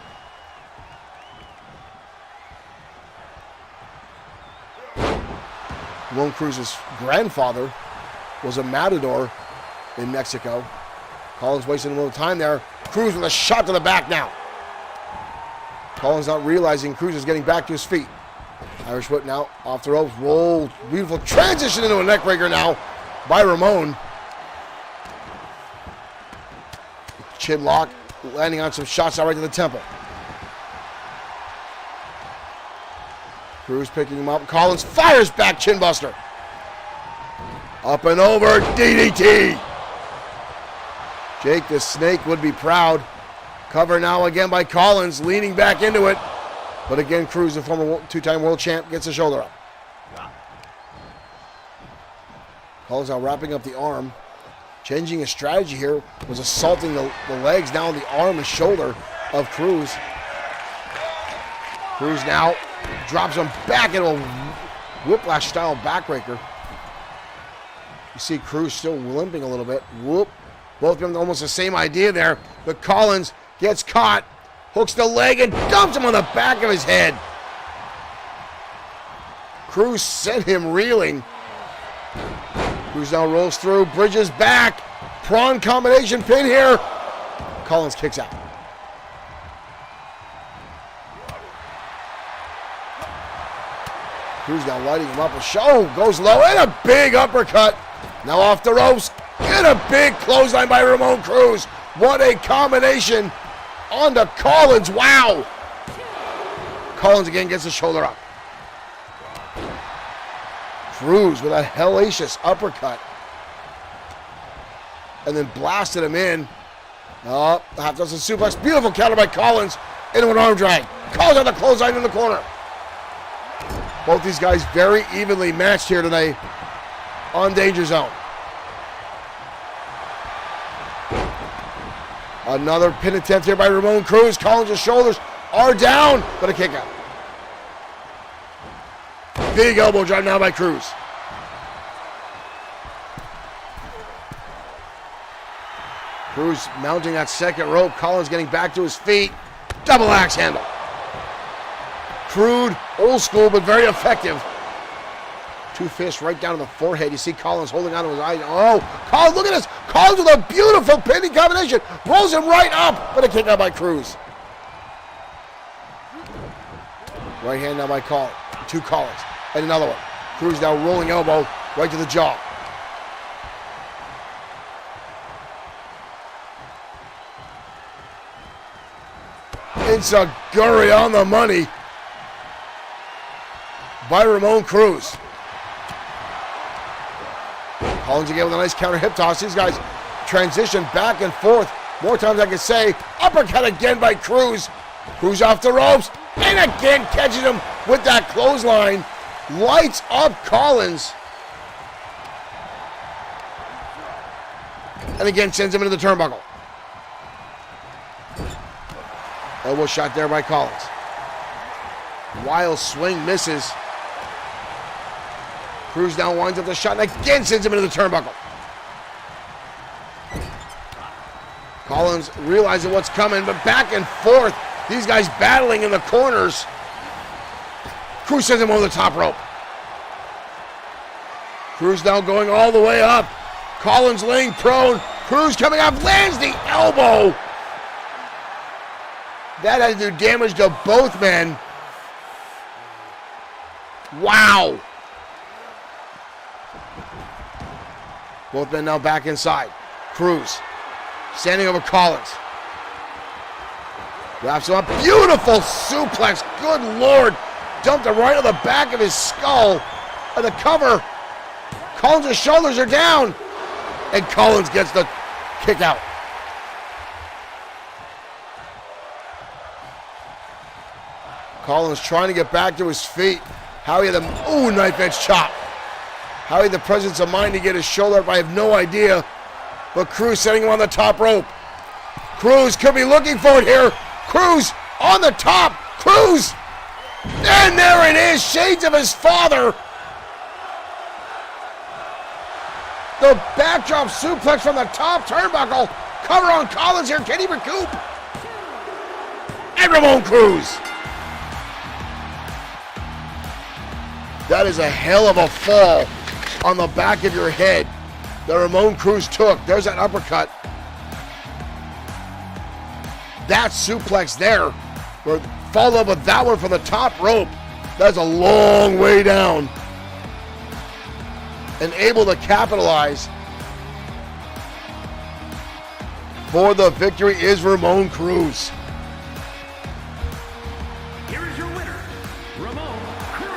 Ramon Cruz's grandfather was a matador in Mexico. Collins wasting a little time there. Cruz with a shot to the back now. Collins not realizing Cruz is getting back to his feet. Irish whip now, off the ropes, roll, beautiful transition into a neck breaker now by Ramon. Chin lock, landing on some shots out right to the temple. Cruz picking him up. Collins fires back, chin buster. Up and over, DDT. Jake the Snake would be proud. Cover now again by Collins, leaning back into it. But again, Cruz, the former 2-time world champ, gets the shoulder up. Collins now wrapping up the arm. Changing his strategy here, was assaulting the legs, now the arm and shoulder of Cruz. Cruz now drops him back into a whiplash-style backbreaker. You see Cruz still limping a little bit. Whoop. Both of them almost the same idea there. But Collins gets caught, hooks the leg, and dumps him on the back of his head. Cruz sent him reeling. Cruz now rolls through, bridges back. Prawn combination pin here. Collins kicks out. Cruz now lighting him up. A show goes low and a big uppercut. Now off the ropes. And a big clothesline by Ramon Cruz. What a combination onto Collins. Wow. Collins again gets the shoulder up. Cruz with a hellacious uppercut. And then blasted him in. Oh, half dozen suplex. Beautiful counter by Collins into an arm drag. Collins on the clothesline in the corner. Both these guys very evenly matched here today on Danger Zone. Another pin attempt here by Ramon Cruz. Collins' shoulders are down, but a kick out. Big elbow drop now by Cruz. Cruz mounting that second rope. Collins getting back to his feet. Double axe handle. Crude, old school, but very effective. 2 fists right down to the forehead. You see Collins holding on to his eyes. Oh, Collins, look at this. Collins with a beautiful pinning combination. Rolls him right up, but a kick out by Cruz. Right hand now by Collins. 2 Collins. And another one. Cruz now rolling elbow right to the jaw. Enziguri on the money by Ramon Cruz. Collins again with a nice counter hip toss. These guys transition back and forth. More times I can say. Uppercut again by Cruz. Cruz off the ropes. And again catches him with that clothesline. Lights up Collins. And again sends him into the turnbuckle. Elbow shot there by Collins. Wild swing misses. Cruz now winds up the shot and again sends him into the turnbuckle. Collins realizing what's coming, but back and forth. These guys battling in the corners. Cruz sends him over the top rope. Cruz now going all the way up. Collins laying prone. Cruz coming up, lands the elbow. That had to do damage to both men. Wow. Both men now back inside. Cruz standing over Collins. Wraps him up. Beautiful suplex. Good Lord. Dumped it right on the back of his skull. And the cover. Collins' shoulders are down. And Collins gets the kick out. Collins trying to get back to his feet. How he had the knife edge chop. How he had the presence of mind to get his shoulder up, I have no idea. But Cruz setting him on the top rope. Cruz could be looking for it here. Cruz on the top. Cruz. And there it is. Shades of his father. The backdrop suplex from the top turnbuckle. Cover on Collins here. Can he recoup? And Ramon Cruz. That is a hell of a fall on the back of your head that Ramon Cruz took. There's that uppercut. That suplex there, followed up with that one from the top rope. That's a long way down. And able to capitalize for the victory is Ramon Cruz. Here is your winner, Ramon Cruz.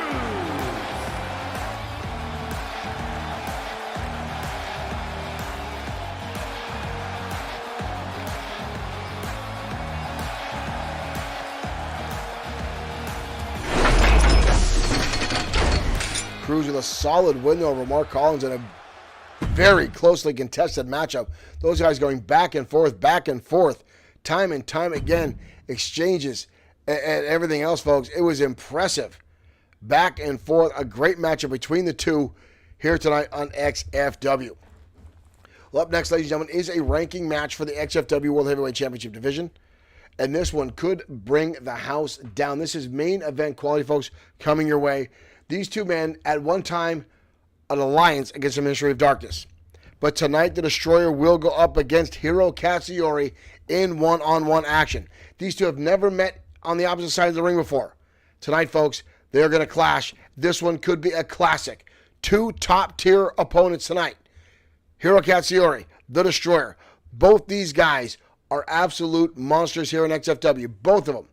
Cruz with a solid win over Mark Collins in a very closely contested matchup. Those guys going back and forth, time and time again, exchanges and everything else, folks. It was impressive. Back and forth, a great matchup between the two here tonight on XFW. Well, up next, ladies and gentlemen, is a ranking match for the XFW World Heavyweight Championship division. And this one could bring the house down. This is main event quality, folks, coming your way. These two men, at one time, an alliance against the Ministry of Darkness. But tonight, the Destroyer will go up against Hiro Katsuyori in one-on-one action. These two have never met on the opposite side of the ring before. Tonight, folks, they're going to clash. This one could be a classic. Two top-tier opponents tonight. Hiro Katsuyori, the Destroyer. Both these guys are absolute monsters here in XFW. Both of them.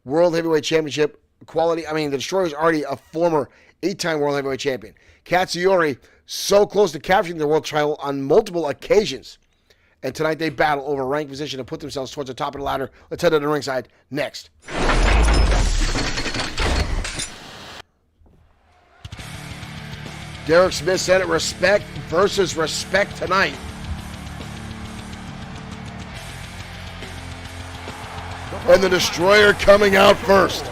World Heavyweight Championship quality. I mean, the Destroyer is already a former 8-time World Heavyweight Champion. Katsuyori, so close to capturing the world title on multiple occasions. And tonight they battle over rank position and put themselves towards the top of the ladder. Let's head to the ringside next. Derek Smith said it, respect versus respect tonight. And the Destroyer coming out first.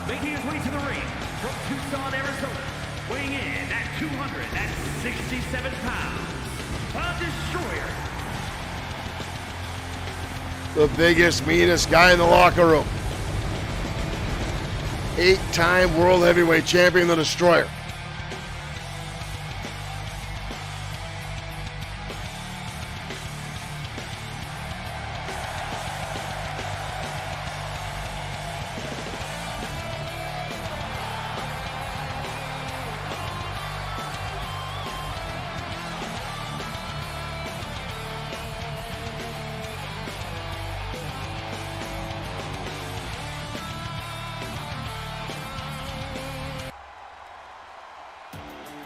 Making his way to the ring from Tucson, Arizona, weighing in at 267 pounds, the Destroyer. The biggest, meanest guy in the locker room. 8-time World Heavyweight Champion, the Destroyer.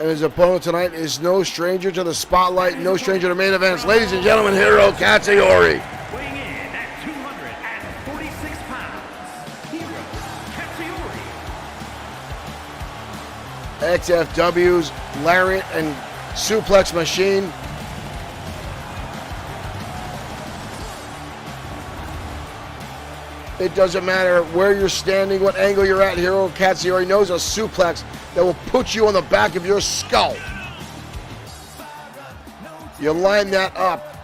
And his opponent tonight is no stranger to the spotlight, no stranger to main events. Ladies and gentlemen, Hiro Katsuyori. Weighing in at 246 pounds, Hiro Katsuyori. XFW's lariat and suplex machine. It doesn't matter where you're standing, what angle you're at. Hiro Katsuyori knows a suplex that will put you on the back of your skull. You line that up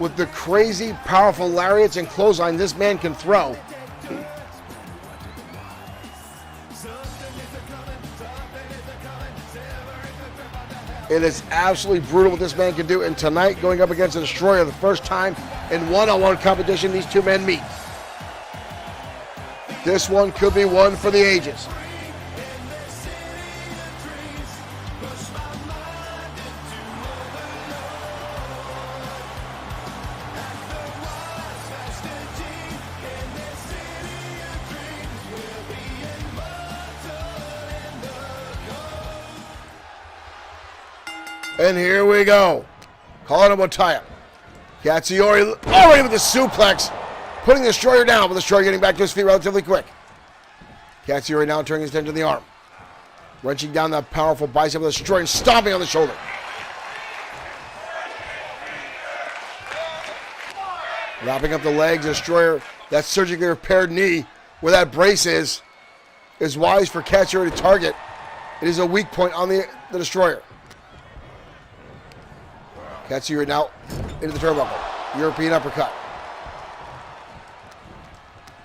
with the crazy, powerful lariats and clothesline this man can throw. It is absolutely brutal what this man can do. And tonight, going up against a Destroyer, the first time in one-on-one competition these two men meet. This one could be one for the ages. And here we go. Calling him a tie-up. Katsuyori already with the suplex, putting the Destroyer down, but the Destroyer getting back to his feet relatively quick. Katsuyori now turning his attention to the arm. Wrenching down that powerful bicep with the Destroyer and stomping on the shoulder. Wrapping up the legs, the Destroyer, that surgically repaired knee where that brace is wise for Katsuyori to target. It is a weak point on the Destroyer. Katsuyori now into the turnbuckle. European uppercut.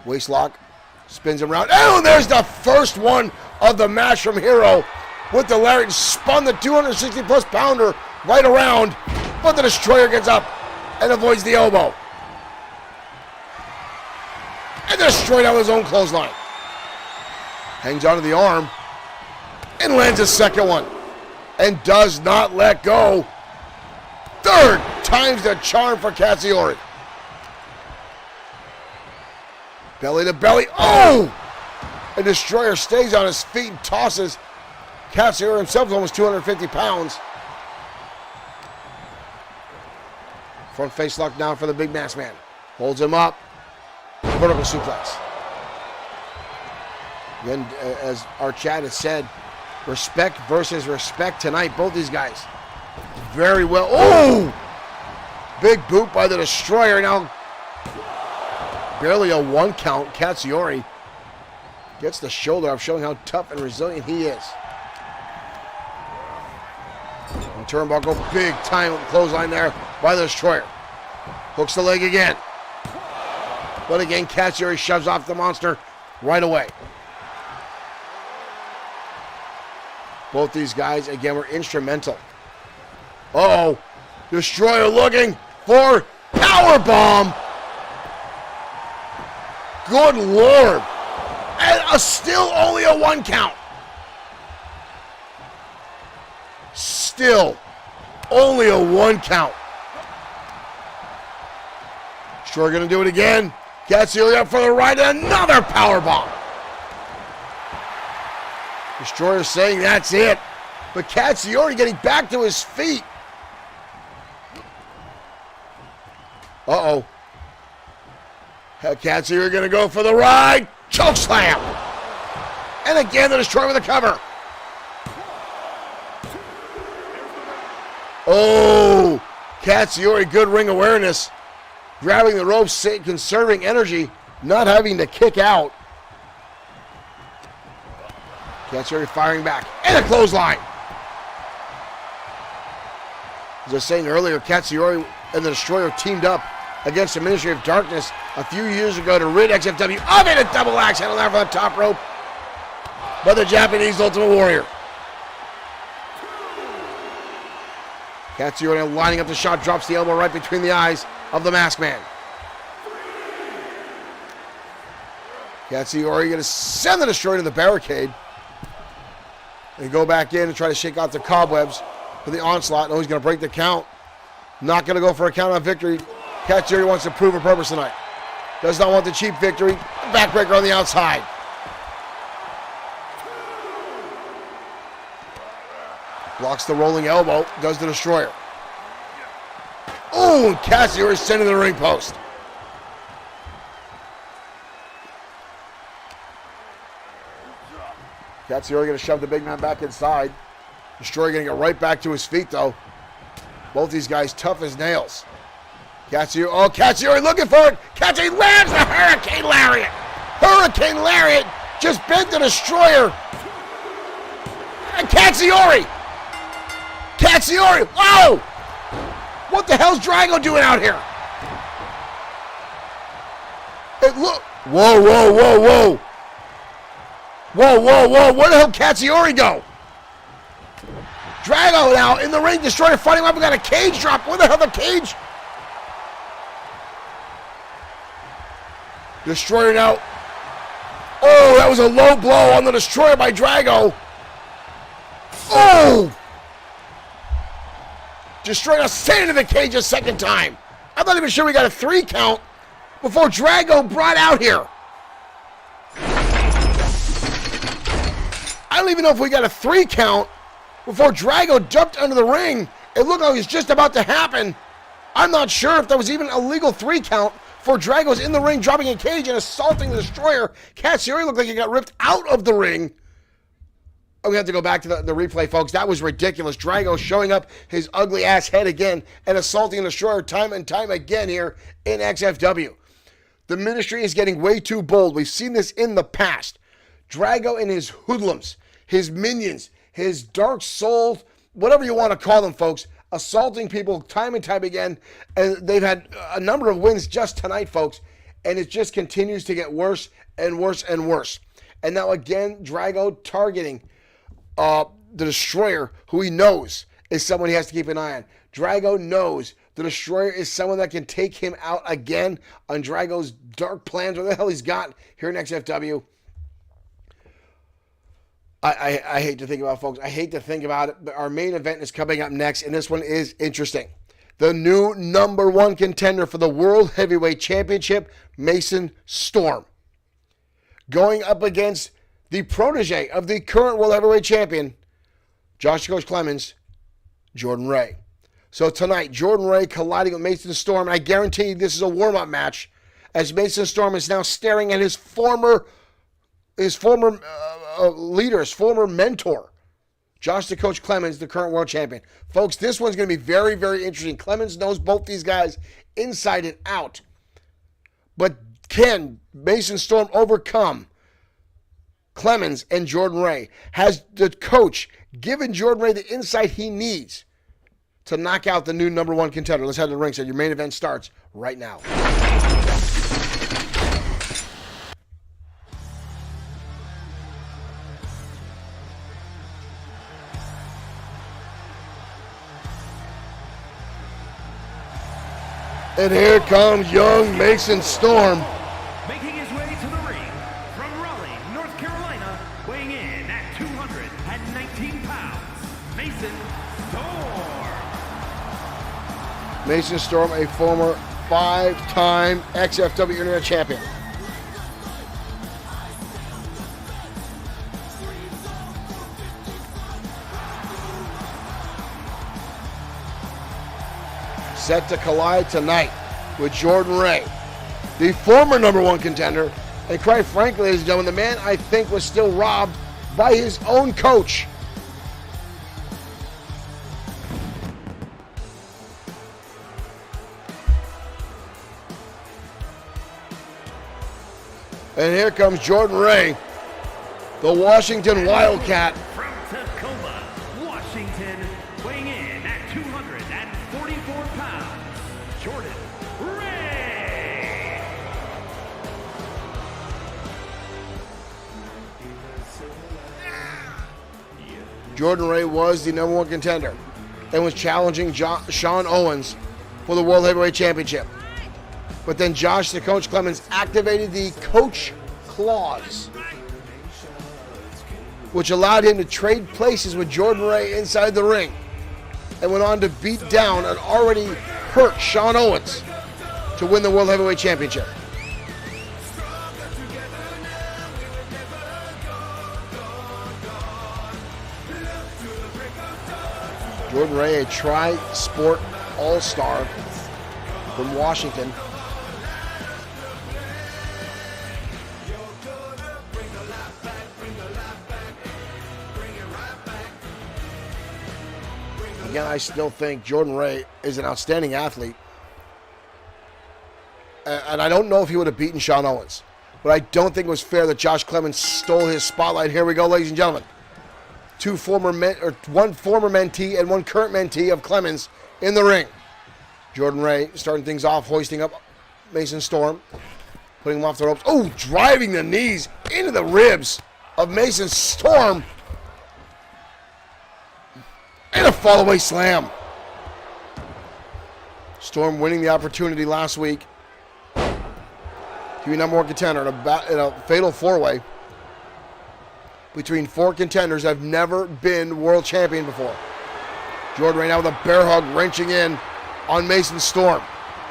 Waist lock. Spins him around. Oh, there's the first one of the match from Hiro with the lariat. Spun the 260-plus pounder right around, but the Destroyer gets up and avoids the elbow. And the Destroyer down with his own clothesline. Hangs onto the arm and lands a second one and does not let go. Third time's the charm for Katsuyori. Belly to belly. Oh! And Destroyer stays on his feet and tosses. Katsuyori himself is almost 250 pounds. Front face lock down for the big masked man. Holds him up. Vertical suplex. Again, as our chat has said, respect versus respect tonight. Both these guys very well. Oh! Big boot by the Destroyer. Now barely a one count. Katsuyori gets the shoulder up, showing how tough and resilient he is. And turnbuckle, big time clothesline there by the Destroyer. Hooks the leg again. But again, Katsuyori shoves off the monster right away. Both these guys, again, were instrumental. Uh-oh. Destroyer looking for powerbomb. Good Lord. And still only a one count. Still only a one count. Destroyer going to do it again. Katsuyori up for the right, and another powerbomb. Destroyer saying that's it. But Katsuyori getting back to his feet. Uh-oh. Katsuyori going to go for the ride. Choke slam. And again, the Destroyer with a cover. Oh, Katsuyori, good ring awareness. Grabbing the ropes, conserving energy, not having to kick out. Katsuyori firing back. And a clothesline. As I was saying earlier, Katsuyori and the Destroyer teamed up against the Ministry of Darkness a few years ago to rid XFW of it. A double axe handle there for the top rope by the Japanese Ultimate Warrior. Katsuyori lining up the shot, drops the elbow right between the eyes of the masked man. Katsuyori going to send the Destroyer to the barricade and go back in and try to shake out the cobwebs for the onslaught. No, he's going to break the count. Not going to go for a count on victory. Katsuyori wants to prove a purpose tonight. Does not want the cheap victory. Backbreaker on the outside. Blocks the rolling elbow, does the destroyer. Oh, Cassiori is sent to the ring post. Cassiori going to shove the big man back inside. Destroyer going to get right back to his feet, though. Both these guys tough as nails. Cassiori looking for it. Cassiori lands the Hurricane Lariat. Hurricane Lariat just bent the Destroyer. And Cassiori. Oh! What the hell's Drago doing out here? Whoa. Where the hell Cassiori go? Drago now in the ring. Destroyer fighting up. We got a cage drop. Where the hell the cage? Destroyer now. Oh, that was a low blow on the Destroyer by Drago. Oh! Destroyer sent into the cage a second time. I'm not even sure we got a 3 count before Drago brought out here. I don't even know if we got a 3 count before Drago jumped under the ring. It looked like it was just about to happen. I'm not sure if there was even a legal 3 count for Drago's in the ring, dropping a cage and assaulting the Destroyer. Cassiori looked like he got ripped out of the ring. Oh, we have to go back to the replay, folks. That was ridiculous. Drago showing up his ugly ass head again and assaulting the Destroyer time and time again here in XFW. The ministry is getting way too bold. We've seen this in the past. Drago and his hoodlums, his minions, his dark souls, whatever you want to call them, folks, assaulting people time and time again. And they've had a number of wins just tonight, folks. And it just continues to get worse and worse and worse. And now again, Drago targeting the Destroyer, who he knows is someone he has to keep an eye on. Drago knows the Destroyer is someone that can take him out again on Drago's dark plans, what the hell he's got here in XFW. I hate to think about it, folks. I hate to think about it, but our main event is coming up next, and this one is interesting. The new #1 contender for the World Heavyweight Championship, Mason Storm, going up against the protege of the current World Heavyweight Champion, Josh Coach Clemens, Jordan Ray. So tonight, Jordan Ray colliding with Mason Storm. I guarantee you this is a warm-up match, as Mason Storm is now staring at his former leader, his former mentor, Josh the Coach Clemens, the current world champion. Folks, this one's going to be very, very interesting. Clemens knows both these guys inside and out. But can Mason Storm overcome Clemens and Jordan Ray? Has the coach given Jordan Ray the insight he needs to knock out the new #1 contender? Let's head to the ringside. Your main event starts right now. And here comes young Mason Storm. Making his way to the ring from Raleigh, North Carolina, weighing in at 219 pounds, Mason Storm. Mason Storm, a former 5-time XFW Internet Champion. Set to collide tonight with Jordan Ray, the former #1 contender, and quite frankly, ladies and gentlemen, the man I think was still robbed by his own coach. And here comes Jordan Ray, the Washington Wildcat. From Tacoma, Washington, weighing in at 244 pounds, Jordan Ray. Jordan Ray was the #1 contender and was challenging Sean Owens for the World Heavyweight Championship. But then Josh the Coach Clemens activated the Coach Clause, which allowed him to trade places with Jordan Ray inside the ring, and went on to beat down an already hurt Sean Owens to win the World Heavyweight Championship. Jordan Ray, a tri-sport all-star from Washington. Again, I still think Jordan Ray is an outstanding athlete. And I don't know if he would have beaten Sean Owens. But I don't think it was fair that Josh Clemens stole his spotlight. Here we go, ladies and gentlemen. One former mentee and one current mentee of Clemens in the ring. Jordan Ray starting things off, hoisting up Mason Storm, putting him off the ropes. Oh, driving the knees into the ribs of Mason Storm. And a fallaway slam. Storm winning the opportunity last week to be number one contender in a fatal four-way between four contenders that have never been world champion before. Jordan right now with a bear hug wrenching in on Mason Storm,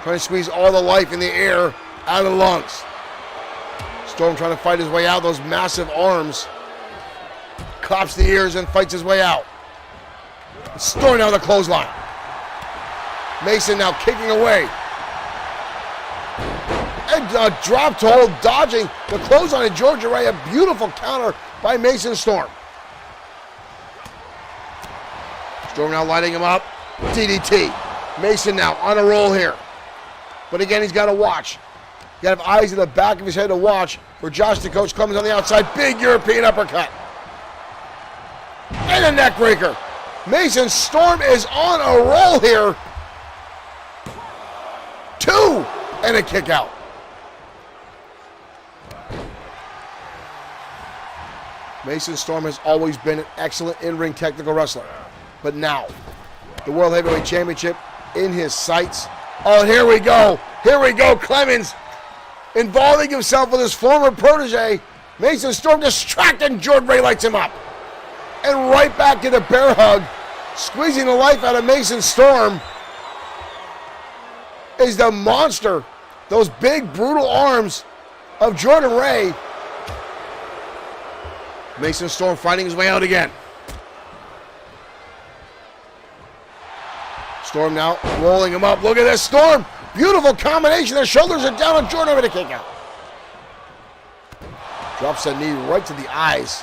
trying to squeeze all the life in the air out of the lungs. Storm trying to fight his way out, those massive arms. Cops the ears and fights his way out. Storm down the clothesline. Mason now kicking away. And a drop to hold, dodging the clothesline of Jordan Ray. A beautiful counter by Mason Storm. Storm now lighting him up. DDT. Mason now on a roll here. But again, he's got to watch. You got to have eyes in the back of his head to watch for Josh the Coach Clemens on the outside. Big European uppercut. And a neck breaker. Mason Storm is on a roll here. 2 and a kick out. Mason Storm has always been an excellent in-ring technical wrestler. But now, the World Heavyweight Championship in his sights. Oh, here we go. Here we go. Clemens involving himself with his former protege. Mason Storm distracted. Jordan Ray lights him up. And right back to the bear hug. Squeezing the life out of Mason Storm is the monster. Those big, brutal arms of Jordan Ray. Mason Storm fighting his way out again. Storm now rolling him up. Look at this, Storm. Beautiful combination. Their shoulders are down on Jordan with a kick out. Drops a knee right to the eyes.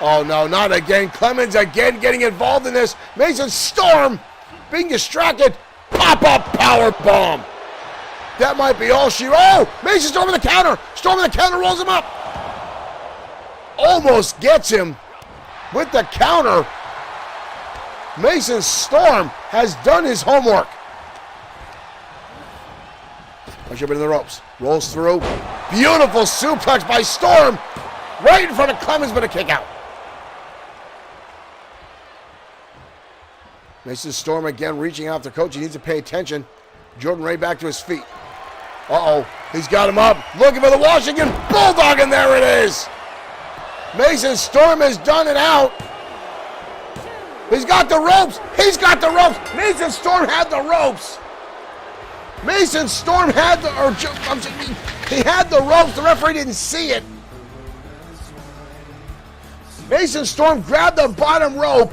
Oh no, not again. Clemens again getting involved in this. Mason Storm being distracted. Pop-up power bomb. That might be all she... Oh! Mason Storm with the counter. Storm with the counter rolls him up. Almost gets him with the counter. Mason Storm has done his homework. Push up into the ropes. Rolls through. Beautiful suplex by Storm. Right in front of Clemens, but a kick out. Mason Storm again reaching out to coach. He needs to pay attention. Jordan Ray back to his feet. Uh-oh. He's got him up. Looking for the Washington Bulldog, and there it is. Mason Storm has done it out. He's got the ropes. He's got the ropes. Mason Storm had the ropes. Mason Storm had the, he had the ropes. The referee didn't see it. Mason Storm grabbed the bottom rope,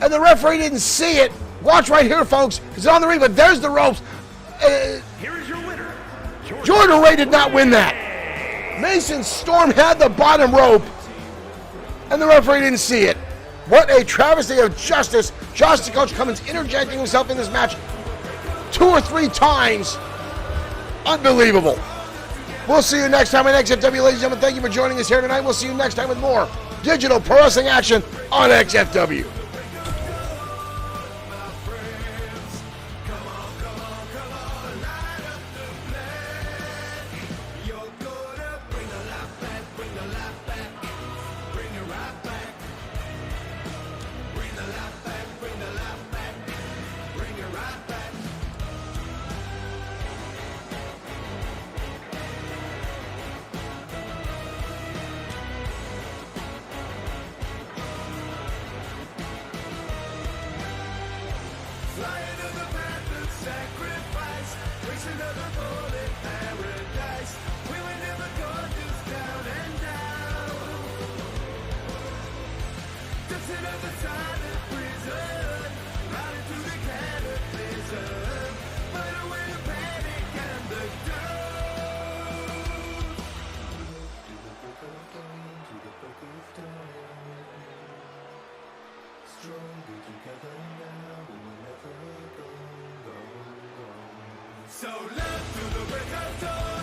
and the referee didn't see it. Watch right here, folks. It's on the ring, but there's the ropes. Here is your winner. Jordan Ray did not win that. Mason Storm had the bottom rope, and the referee didn't see it. What a travesty of justice. Josh the Coach Clemens interjecting himself in this match 2 or 3 times. Unbelievable. We'll see you next time on XFW, ladies and gentlemen. Thank you for joining us here tonight. We'll see you next time with more digital pro wrestling action on XFW. Dancing on the side. stronger together now. We will never go. So let's do the break of dawn.